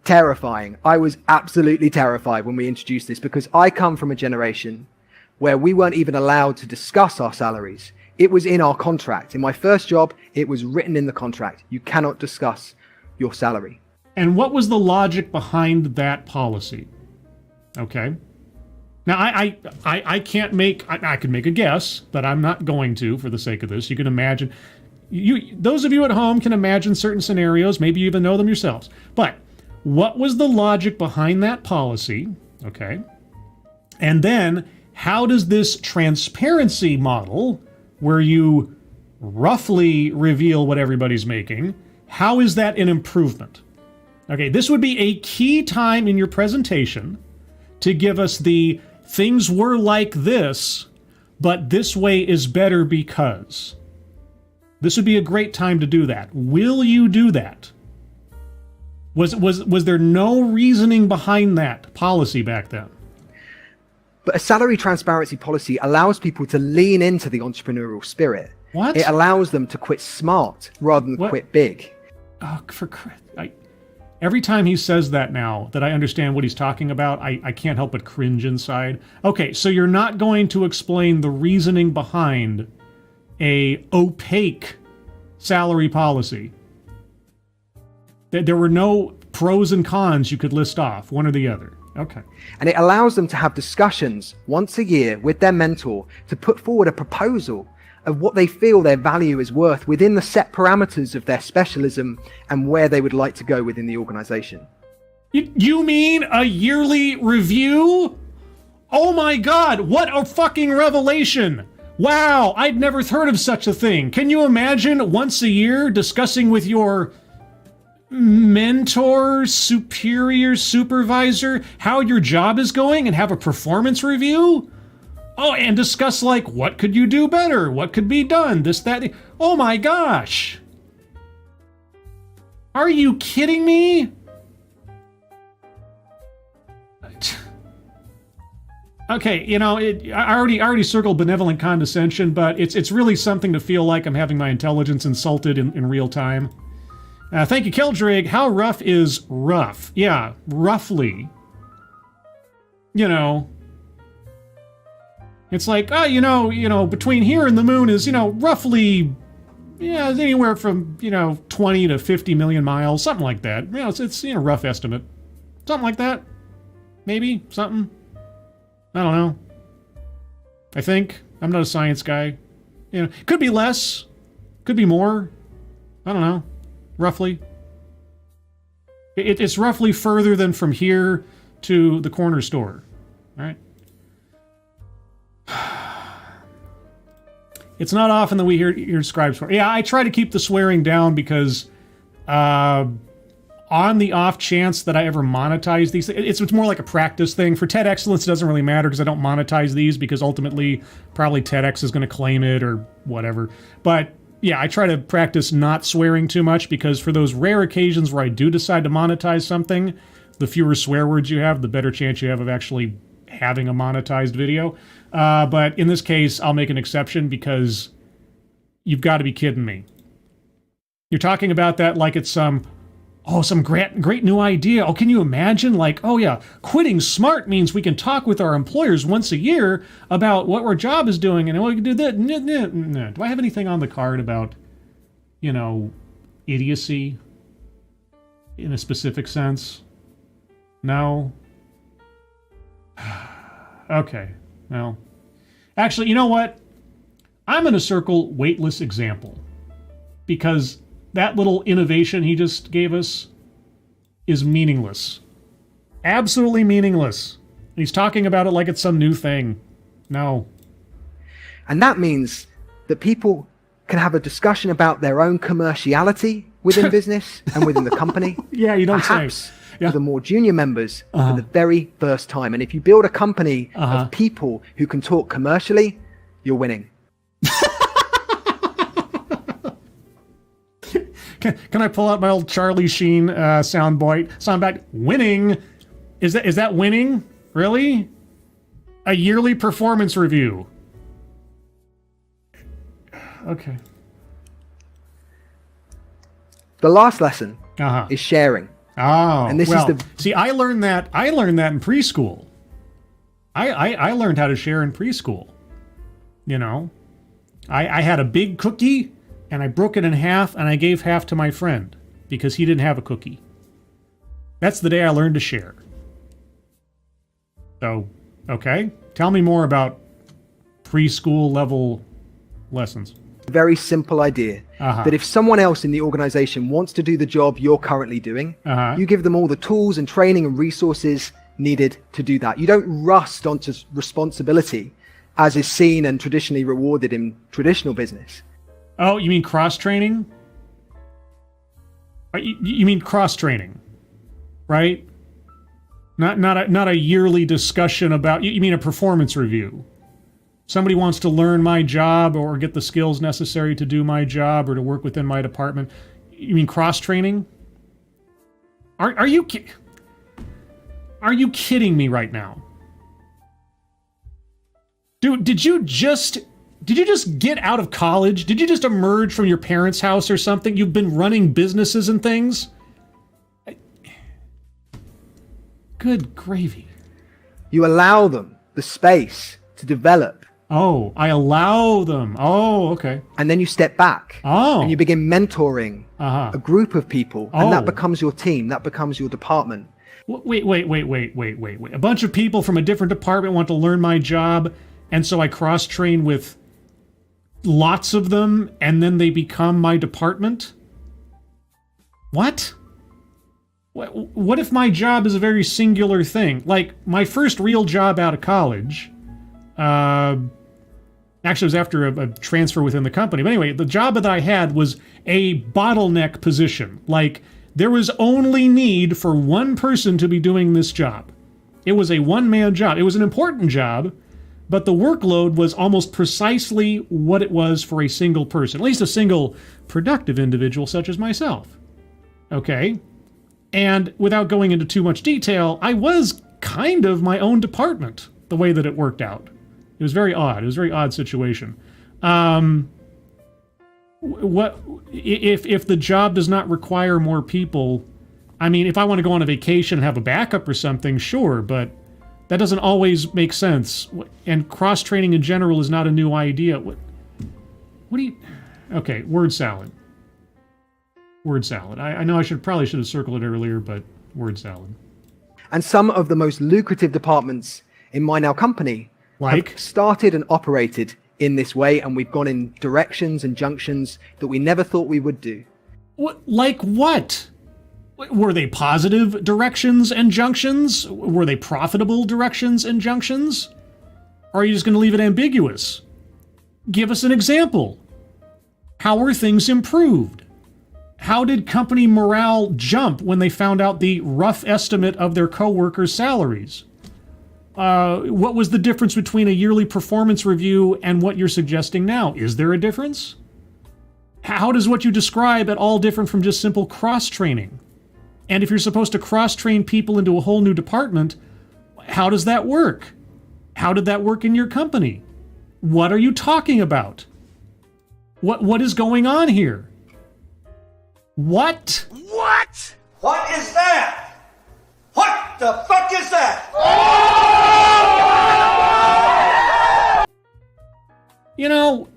Terrifying. I was absolutely terrified when we introduced this, because I come from a generation where we weren't even allowed to discuss our salaries. It was in our contract. In my first job, it was written in the contract. You cannot discuss your salary. And what was the logic behind that policy? Okay. Now, I can't make... I could make a guess, but I'm not going to for the sake of this. You can imagine... Those of you at home can imagine certain scenarios. Maybe you even know them yourselves. But what was the logic behind that policy? Okay. And then, how does this transparency model, where you roughly reveal what everybody's making, how is that an improvement? Okay, this would be a key time in your presentation to give us the things were like this, but this way is better because. This would be a great time to do that. Will you do that? Was there no reasoning behind that policy back then? But a salary transparency policy allows people to lean into the entrepreneurial spirit. What? It allows them to quit smart rather than quit big. Oh, every time he says that now, that I understand what he's talking about, I can't help but cringe inside. Okay, so you're not going to explain the reasoning behind a opaque salary policy. There were no pros and cons you could list off, one or the other. Okay. And it allows them to have discussions once a year with their mentor to put forward a proposal of what they feel their value is worth within the set parameters of their specialism and where they would like to go within the organization. You mean a yearly review? Oh my God, what a fucking revelation! Wow, I'd never heard of such a thing. Can you imagine once a year discussing with your mentor, superior, supervisor, how your job is going and have a performance review? Oh, and discuss, like, what could you do better? What could be done? This, that. Oh my gosh. Are you kidding me? Okay, I already circled benevolent condescension, but it's really something to feel like I'm having my intelligence insulted in real time. Thank you, Keldrig. How rough is rough? Yeah, roughly. It's like, between here and the moon is, roughly, anywhere from, 20 to 50 million miles, something like that. It's a rough estimate. Something like that. Maybe, something. I don't know. I think. I'm not a science guy. Could be less. Could be more. I don't know. Roughly. It's roughly further than from here to the corner store. All right? It's not often that we hear scribes swear. Yeah, I try to keep the swearing down because on the off chance that I ever monetize these, it's more like a practice thing. For TED Excellence, it doesn't really matter because I don't monetize these because ultimately probably TEDx is going to claim it or whatever. But, yeah, I try to practice not swearing too much, because for those rare occasions where I do decide to monetize something, the fewer swear words you have, the better chance you have of actually having a monetized video. But in this case, I'll make an exception, because you've got to be kidding me. You're talking about that like it's some great new idea. Oh, can you imagine? Like, oh yeah, quitting smart means we can talk with our employers once a year about what our job is doing, and we can do that. No. Do I have anything on the card about, idiocy in a specific sense? No? Okay, well. Actually, you know what? I'm going to circle weightless example, because that little innovation he just gave us is meaningless. Absolutely meaningless. And he's talking about it like it's some new thing. No. And that means that people can have a discussion about their own commerciality within business and within the company. Yeah, you don't perhaps say. Yeah. For the more junior members for the very first time. And if you build a company of people who can talk commercially, you're winning. Can I pull out my old Charlie Sheen soundbite? Winning? Is that winning? Really? A yearly performance review. Okay. The last lesson is sharing. Oh, and this well, is see, I learned that in preschool. I learned how to share in preschool. I had a big cookie, and I broke it in half, and I gave half to my friend because he didn't have a cookie. That's the day I learned to share. So, okay, tell me more about preschool level lessons. Very simple idea that if someone else in the organization wants to do the job you're currently doing, you give them all the tools and training and resources needed to do that. You don't rust onto responsibility as is seen and traditionally rewarded in traditional business. Oh, you mean cross-training? You mean cross-training, right? Not a yearly discussion about, you mean a performance review. Somebody wants to learn my job or get the skills necessary to do my job or to work within my department. You mean cross-training? Are you kidding me right now? Dude, did you just get out of college? Did you just emerge from your parents' house or something? You've been running businesses and things? Good gravy. You allow them the space to develop. Oh, I allow them. Oh, okay. And then you step back. Oh. And you begin mentoring a group of people. And that becomes your team. That becomes your department. Wait. A bunch of people from a different department want to learn my job, and so I cross-train with lots of them, and then they become my department? What? What if my job is a very singular thing? Like, my first real job out of college, actually it was after a transfer within the company. But anyway, the job that I had was a bottleneck position. Like, there was only need for one person to be doing this job. It was a one-man job. It was an important job, but the workload was almost precisely what it was for a single person, at least a single productive individual such as myself. Okay? And without going into too much detail, I was kind of my own department, the way that it worked out. It was very odd. It was a very odd situation. What if the job does not require more people? I mean, if I want to go on a vacation and have a backup or something, sure, but that doesn't always make sense. And cross-training in general is not a new idea. What do you... Okay, word salad. Word salad. I know I probably should have circled it earlier, but word salad. And some of the most lucrative departments in my now company have started and operated in this way, and we've gone in directions and junctions that we never thought we would do. Like what? Were they positive directions and junctions? Were they profitable directions and junctions? Or are you just going to leave it ambiguous? Give us an example. How were things improved? How did company morale jump when they found out the rough estimate of their coworkers' salaries? What was the difference between a yearly performance review and what you're suggesting now? Is there a difference? How does what you describe at all different from just simple cross-training? And if you're supposed to cross-train people into a whole new department, how does that work? How did that work in your company? What are you talking about? What is going on here? What? What? What is that? What the fuck is that? You know,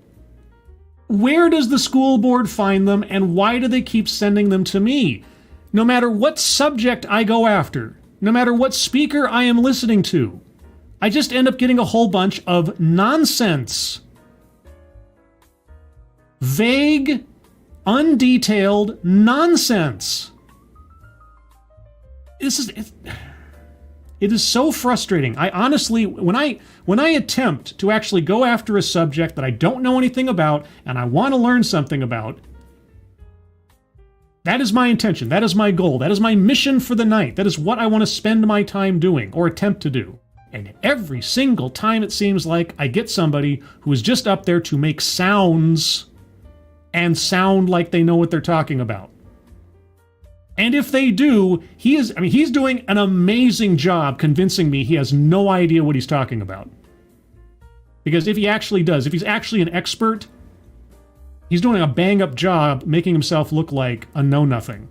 where does the school board find them, and why do they keep sending them to me? No matter what subject I go after, no matter what speaker I am listening to, I just end up getting a whole bunch of nonsense. Vague, undetailed nonsense. It is so frustrating. I honestly, when I attempt to actually go after a subject that I don't know anything about and I want to learn something about, that is my intention. That is my goal. That is my mission for the night. That is what I want to spend my time doing or attempt to do. And every single time it seems like I get somebody who is just up there to make sounds and sound like they know what they're talking about. And if they do, he's doing an amazing job convincing me he has no idea what he's talking about. Because if he actually does, if he's actually an expert, he's doing a bang-up job making himself look like a know-nothing.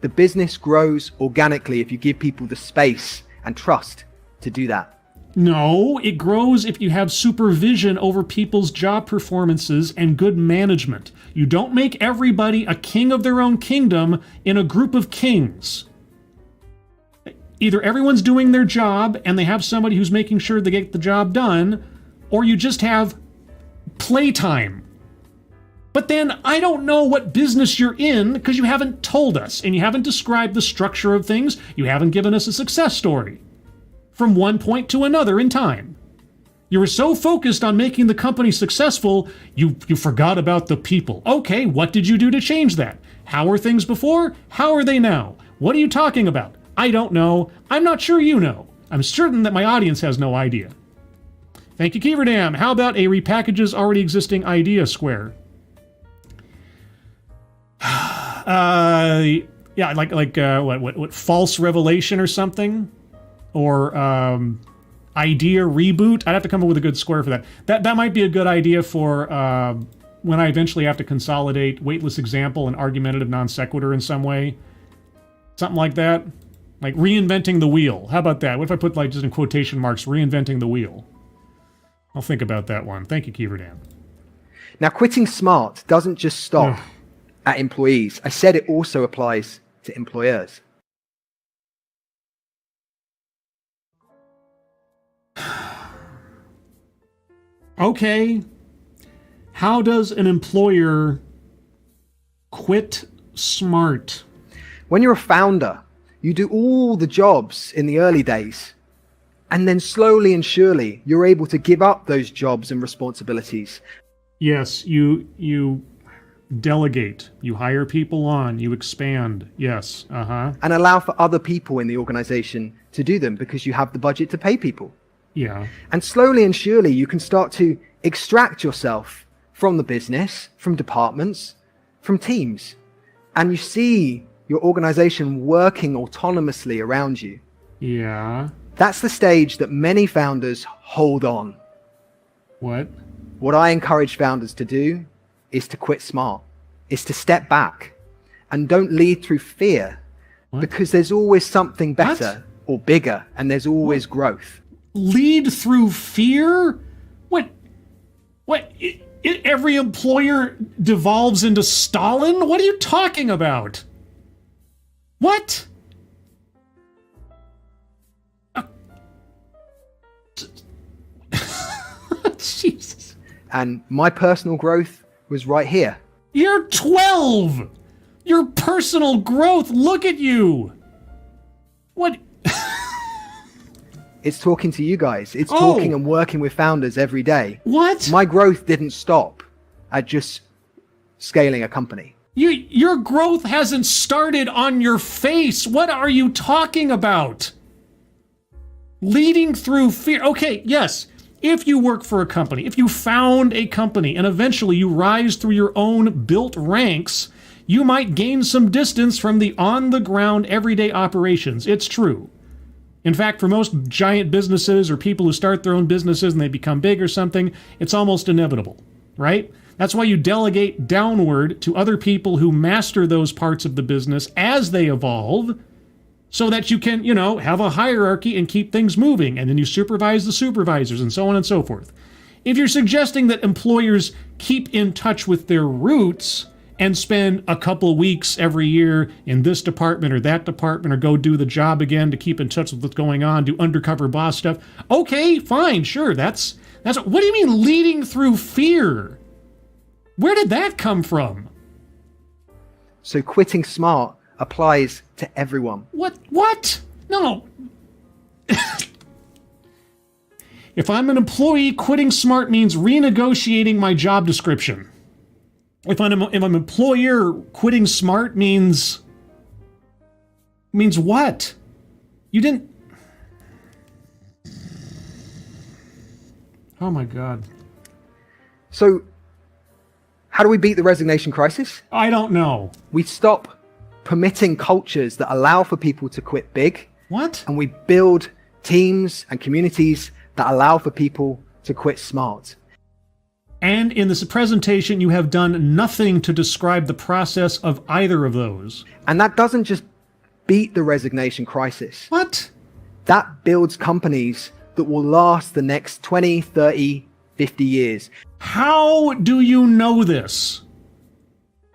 The business grows organically if you give people the space and trust to do that. No, it grows if you have supervision over people's job performances and good management. You don't make everybody a king of their own kingdom in a group of kings. Either everyone's doing their job and they have somebody who's making sure they get the job done, or you just have playtime. But then I don't know what business you're in because you haven't told us and you haven't described the structure of things. You haven't given us a success story from one point to another in time. You were so focused on making the company successful, you forgot about the people. Okay, what did you do to change that? How were things before? How are they now? What are you talking about? I don't know. I'm not sure you know. I'm certain that my audience has no idea. Thank you, Keeverdam. How about a repackages already existing idea square? Yeah, like what false revelation or something? Or idea reboot. I'd have to come up with a good square for that. That might be a good idea for when I eventually have to consolidate weightless example and argumentative non sequitur in some way. Something like that. Like reinventing the wheel. How about that? What if I put like just in quotation marks, reinventing the wheel? I'll think about that one. Thank you, Keeverdam. Now, quitting smart doesn't just stop at employees. I said it also applies to employers. Okay, how does an employer quit smart? When you're a founder, you do all the jobs in the early days, and then slowly and surely you're able to give up those jobs and responsibilities. Yes, you delegate, you hire people on, you expand, yes, And allow for other people in the organization to do them because you have the budget to pay people. Yeah. And slowly and surely you can start to extract yourself from the business, from departments, from teams. And you see your organization working autonomously around you. Yeah. That's the stage that many founders hold on. What? What I encourage founders to do is to quit smart, is to step back and don't lead through fear. What? Because there's always something better or bigger, and there's always growth. Lead through fear? What? Every employer devolves into Stalin? What are you talking about? What? Jesus. And my personal growth was right here. You're 12! Your personal growth, look at you! What? It's talking to you guys. It's talking and working with founders every day. What? My growth didn't stop at just scaling a company. Your growth hasn't started on your face. What are you talking about? Leading through fear. Okay, yes. if you work for a company, if you found a company and eventually you rise through your own built ranks, you might gain some distance from the on-the-ground everyday operations. It's true. In fact, for most giant businesses or people who start their own businesses and they become big or something, it's almost inevitable, right? That's why you delegate downward to other people who master those parts of the business as they evolve, so that you can, have a hierarchy and keep things moving, and then you supervise the supervisors and so on and so forth. If you're suggesting that employers keep in touch with their roots and spend a couple weeks every year in this department or that department, or go do the job again to keep in touch with what's going on, do undercover boss stuff, okay, fine, sure, that's what do you mean leading through fear? Where did that come from? So quitting smart applies to everyone. What? No. If I'm an employee, quitting smart means renegotiating my job description. If I'm an employer, quitting smart means what? You didn't... Oh my God. So, how do we beat the resignation crisis? I don't know. We stop permitting cultures that allow for people to quit big. What? And we build teams and communities that allow for people to quit smart. And in this presentation, you have done nothing to describe the process of either of those. And that doesn't just beat the resignation crisis. What? That builds companies that will last the next 20, 30, 50 years. How do you know this?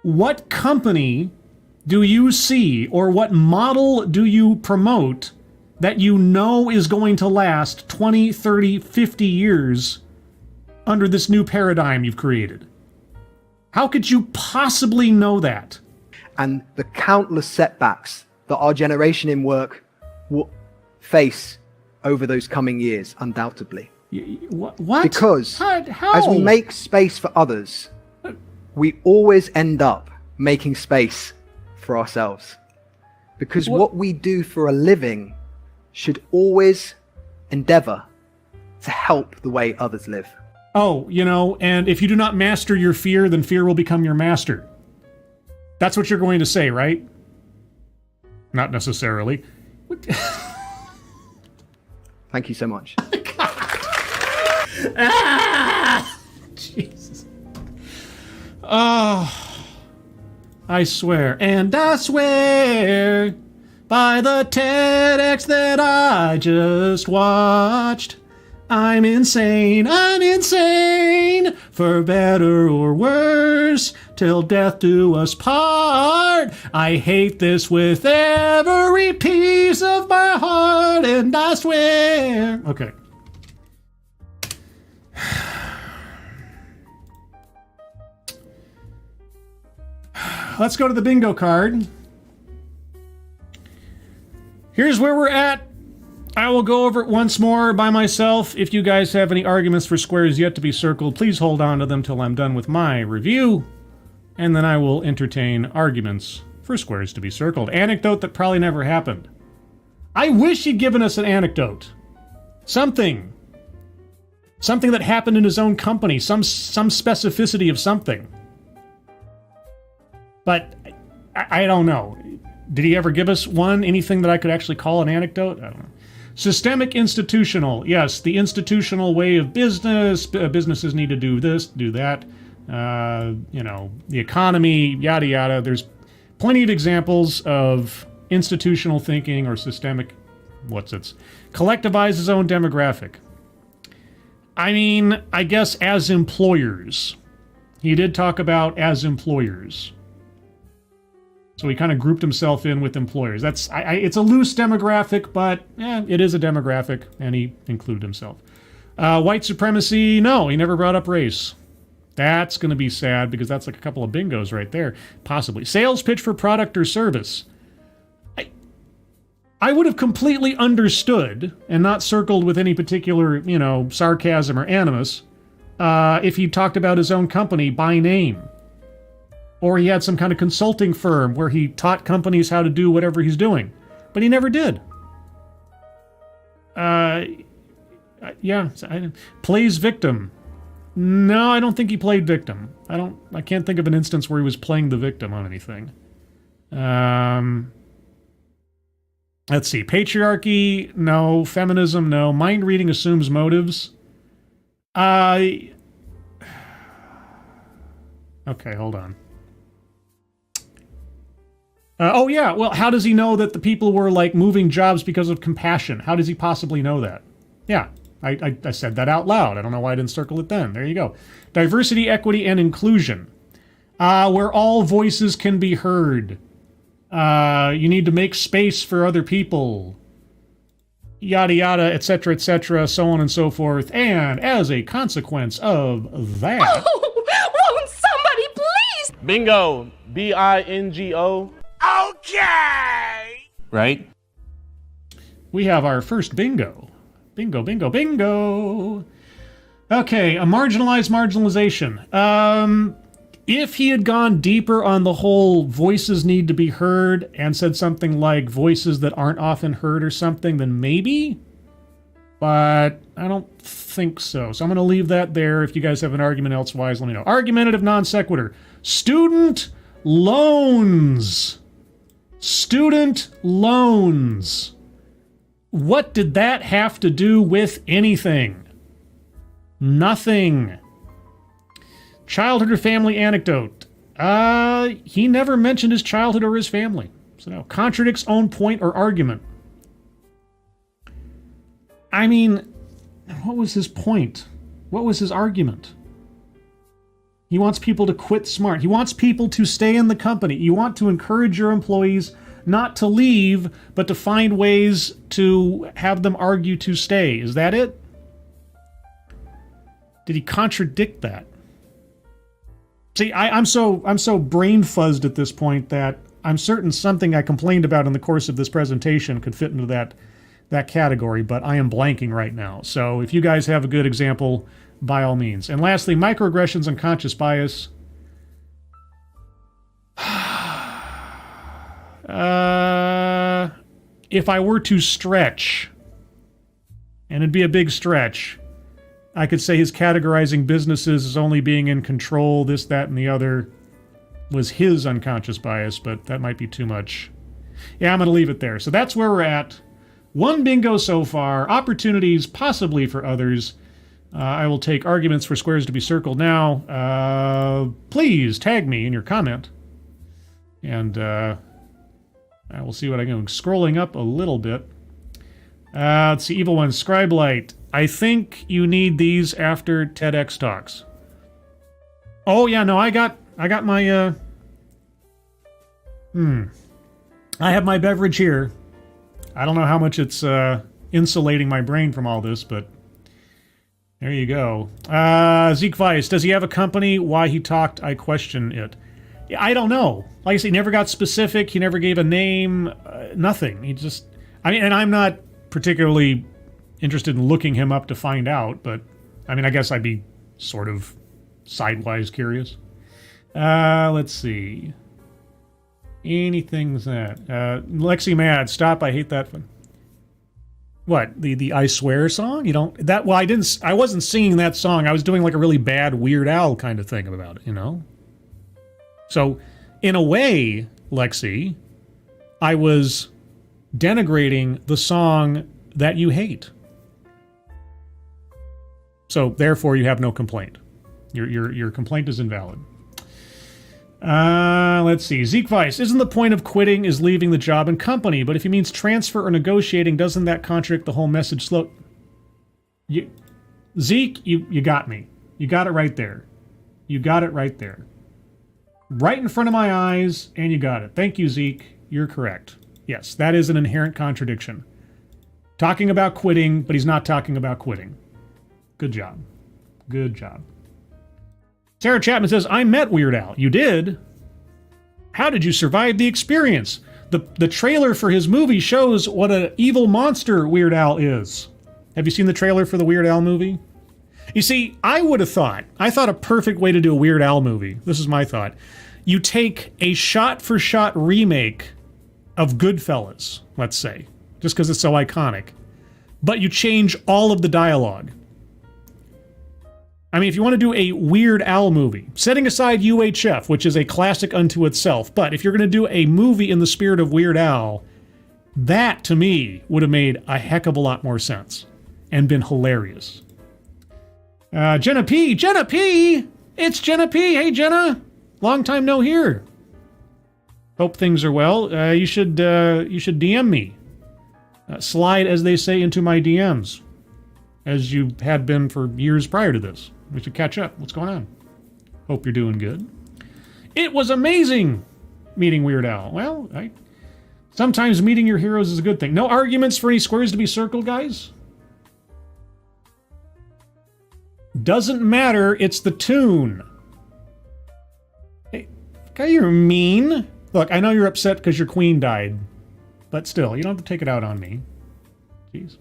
What company do you see, or what model do you promote that you know is going to last 20, 30, 50 years under this new paradigm you've created? How could you possibly know that? And the countless setbacks that our generation in work will face over those coming years, undoubtedly. What? Because How? as we make space for others, we always end up making space for ourselves. Because what we do for a living should always endeavor to help the way others live. Oh, and if you do not master your fear, then fear will become your master. That's what you're going to say, right? Not necessarily. Thank you so much. Jesus. Oh, I swear, and I swear by the TEDx that I just watched, I'm insane, for better or worse, till death do us part. I hate this with every piece of my heart, and I swear. Okay. Let's go to the bingo card. Here's where we're at. I will go over it once more by myself. If you guys have any arguments for squares yet to be circled, please hold on to them till I'm done with my review, and then I will entertain arguments for squares to be circled. Anecdote that probably never happened. I wish he'd given us an anecdote. Something that happened in his own company, some specificity of something. But I don't know. Did he ever give us one? Anything that I could actually call an anecdote? I don't know. Systemic institutional. Yes, the institutional way of business. Businesses need to do this, do that. The economy, yada, yada. There's plenty of examples of institutional thinking or systemic, collectivize his own demographic. I mean, I guess as employers. He did talk about as employers. So he kind of grouped himself in with employers. It's a loose demographic, but it is a demographic, and he included himself. White supremacy, no, he never brought up race. That's going to be sad, because that's like a couple of bingos right there, possibly. Sales pitch for product or service. I would have completely understood, and not circled with any particular, sarcasm or animus, if he talked about his own company by name. Or he had some kind of consulting firm where he taught companies how to do whatever he's doing. But he never did. Yeah, plays victim. No, I don't think he played victim. I can't think of an instance where he was playing the victim on anything. Let's see. Patriarchy, no. Feminism, no. Mind reading assumes motives. Okay, hold on. Oh yeah, well, how does he know that the people were, like, moving jobs because of compassion? How does he possibly know that? Yeah, I said that out loud. I don't know why I didn't circle it then. There you go. Diversity, equity, and inclusion. Where all voices can be heard. You need to make space for other people. Yada yada, etc., so on and so forth. And as a consequence of that... Oh, won't somebody please? Bingo. B-I-N-G-O. Okay! Right? We have our first bingo. Bingo, bingo, bingo. Okay, a marginalized marginalization. If he had gone deeper on the whole voices need to be heard and said something like voices that aren't often heard or something, then maybe. But I don't think so. So I'm going to leave that there. If you guys have an argument elsewise, let me know. Argumentative non sequitur. Student loans. Student loans. What did that have to do with anything? Nothing. Childhood or family anecdote. He never mentioned his childhood or his family. So no. Contradicts own point or argument. I mean, what was his point? What was his argument? He wants people to quit smart. He wants people to stay in the company. You want to encourage your employees not to leave, but to find ways to have them argue to stay. Is that it? Did he contradict that? See, I'm so brain fuzzed at this point that I'm certain something I complained about in the course of this presentation could fit into that category, but I am blanking right now. So if you guys have a good example, by all means. And lastly, microaggressions and conscious bias. If I were to stretch, and it'd be a big stretch, I could say his categorizing businesses as only being in control, this, that, and the other, was his unconscious bias, but that might be too much. Yeah, I'm going to leave it there. So that's where we're at. One bingo so far. Opportunities possibly for others. I will take arguments for squares to be circled now. Please tag me in your comment. And I will see what I can. Scrolling up a little bit. Let's see. Evil One. Scribe Light. I think you need these after TEDx talks. Oh, yeah, no, I got my, I have my beverage here. I don't know how much it's insulating my brain from all this, but there you go. Zeke Weiss, does he have a company? Why he talked, I question it. I don't know. Like I said, he never got specific. He never gave a name. Nothing. He just... I mean, and I'm not particularly interested in looking him up to find out, but I mean, I guess I'd be sort of sidewise curious. Let's see. Anything's that. Lexi Mad, stop, I hate that one. What, the I Swear song? You don't... That... Well, I wasn't singing that song. I was doing like a really bad Weird Al kind of thing about it, you know? So, in a way, Lexi, I was denigrating the song that you hate. So, therefore, you have no complaint. Your complaint is invalid. Let's see. Zeke Weiss, isn't the point of quitting is leaving the job and company, but if he means transfer or negotiating, doesn't that contradict the whole message? Zeke, you got me. You got it right there. You got it right there. Right in front of my eyes, and you got it. Thank you, Zeke. You're correct. Yes, that is an inherent contradiction. Talking about quitting, but he's not talking about quitting. Good job. Good job. Sarah Chapman says, I met Weird Al. You did? How did you survive the experience? The trailer for his movie shows what an evil monster Weird Al is. Have you seen the trailer for the Weird Al movie? You see, I thought a perfect way to do a Weird Al movie, this is my thought, you take a shot-for-shot remake of Goodfellas, let's say, just because it's so iconic. but you change all of the dialogue. I mean, if you want to do a Weird Al movie, setting aside UHF, which is a classic unto itself, but if you're going to do a movie in the spirit of Weird Al, that, to me, would have made a heck of a lot more sense and been hilarious. Jenna P! Jenna P! It's Jenna P! Hey, Jenna! Long time no hear. Hope things are well. You should DM me. Slide, as they say, into my DMs, as you had been for years prior to this. We should catch up. What's going on? Hope you're doing good. It was amazing meeting Weird Al. Well, sometimes meeting your heroes is a good thing. No arguments for any squares to be circled, guys? Doesn't matter, it's the tune. Hey, guy, you're mean. Look, I know you're upset because your queen died, but still, you don't have to take it out on me. Jeez.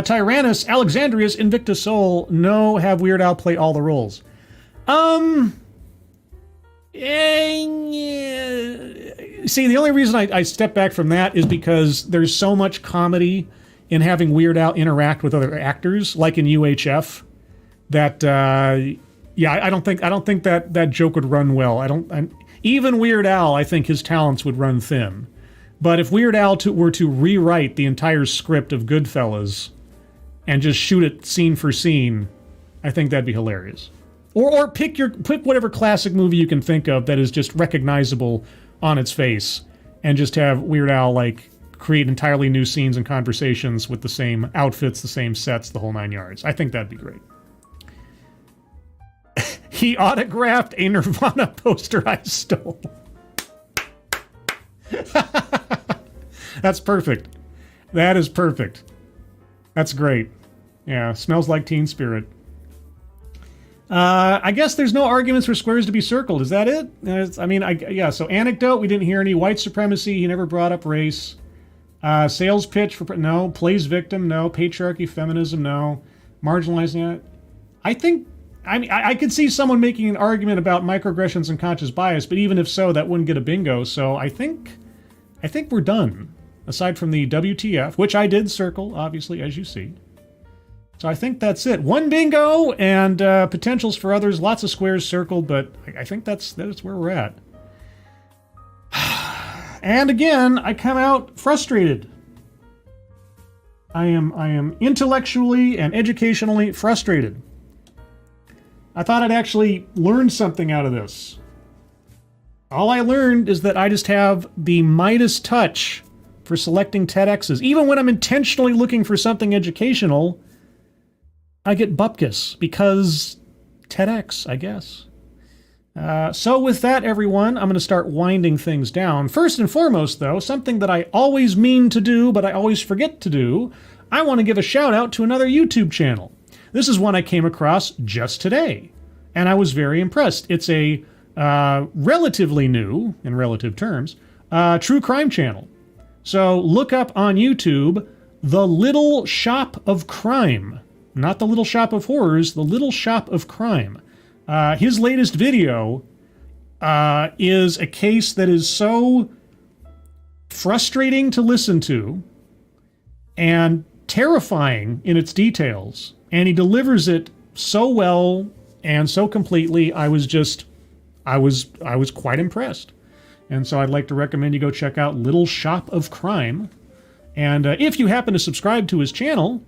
Tyrannus, Alexandria's Invicta Soul, no, have Weird Al play all the roles. See, the only reason I step back from that is because there's so much comedy in having Weird Al interact with other actors, like in UHF, that I don't think that joke would run well. Even Weird Al, I think his talents would run thin. But if Weird Al were to rewrite the entire script of Goodfellas and just shoot it scene for scene, I think that'd be hilarious. Or pick whatever classic movie you can think of that is just recognizable on its face, and just have Weird Al create entirely new scenes and conversations with the same outfits, the same sets, the whole 9 yards. I think that'd be great. He autographed a Nirvana poster I stole. That's perfect. That is perfect. That's great. Yeah, smells like Teen Spirit. I guess there's no arguments for squares to be circled. Is that it? So anecdote, we didn't hear any. White supremacy, he never brought up race. Sales pitch, no. Plays victim, no. Patriarchy, feminism, no. Marginalizing it. I could see someone making an argument about microaggressions and conscious bias, but even if so, that wouldn't get a bingo. So I think we're done. Aside from the WTF, which I did circle, obviously, as you see. So I think that's it. One bingo and potentials for others. Lots of squares circled, but I think that's where we're at. And again, I come out frustrated. I am intellectually and educationally frustrated. I thought I'd actually learn something out of this. All I learned is that I just have the Midas touch for selecting TEDx's. Even when I'm intentionally looking for something educational, I get bupkis because TEDx, I guess. So with that, everyone, I'm going to start winding things down. First and foremost, though, something that I always mean to do, but I always forget to do, I want to give a shout out to another YouTube channel. This is one I came across just today, and I was very impressed. It's a relatively new, in relative terms, true crime channel. So look up on YouTube, The Little Shop of Crime. Not The Little Shop of Horrors, The Little Shop of Crime. His latest video is a case that is so frustrating to listen to and terrifying in its details, and he delivers it so well and so completely. I was quite impressed. And so I'd like to recommend you go check out Little Shop of Crime. And if you happen to subscribe to his channel,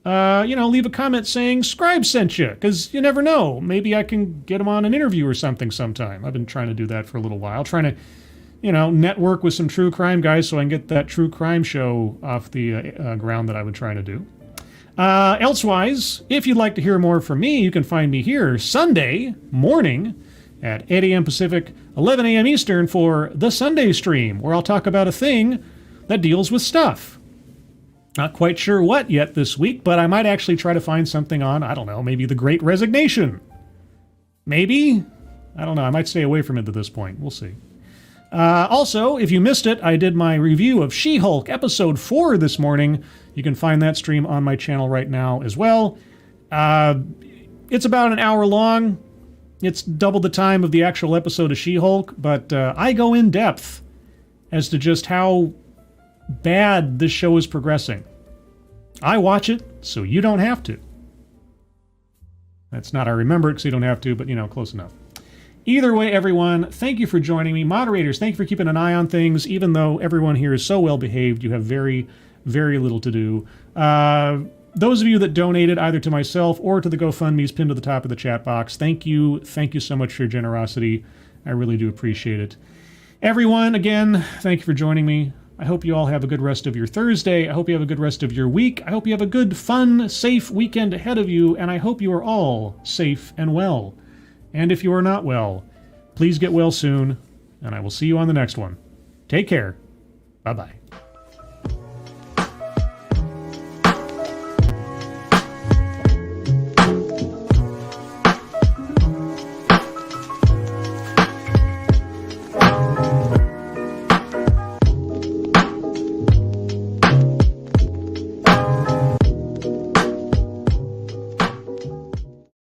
leave a comment saying Scribe sent you, because you never know. Maybe I can get him on an interview or something sometime. I've been trying to do that for a little while, trying to, network with some true crime guys so I can get that true crime show off the ground that I've been trying to do. Elsewise, if you'd like to hear more from me, you can find me here Sunday morning at 8 a.m. Pacific, 11 a.m. Eastern for the Sunday stream, where I'll talk about a thing that deals with stuff. Not quite sure what yet this week, but I might actually try to find something on, I don't know, maybe The Great Resignation. Maybe? I don't know. I might stay away from it at this point. We'll see. Also, if you missed it, I did my review of She-Hulk Episode 4 this morning. You can find that stream on my channel right now as well. It's about an hour long. It's double the time of the actual episode of She-Hulk, but I go in depth as to just how bad this show is progressing. I watch it so you don't have to. That's not I remember it so you don't have to, but, you know, close enough. Either way, everyone, thank you for joining me. Moderators, thank you for keeping an eye on things. Even though everyone here is so well behaved, you have very, very little to do. Those of you that donated either to myself or to the GoFundMe's pinned to the top of the chat box, thank you. Thank you so much for your generosity. I really do appreciate it. Everyone, again, thank you for joining me. I hope you all have a good rest of your Thursday. I hope you have a good rest of your week. I hope you have a good, fun, safe weekend ahead of you, and I hope you are all safe and well. And if you are not well, please get well soon, and I will see you on the next one. Take care. Bye-bye.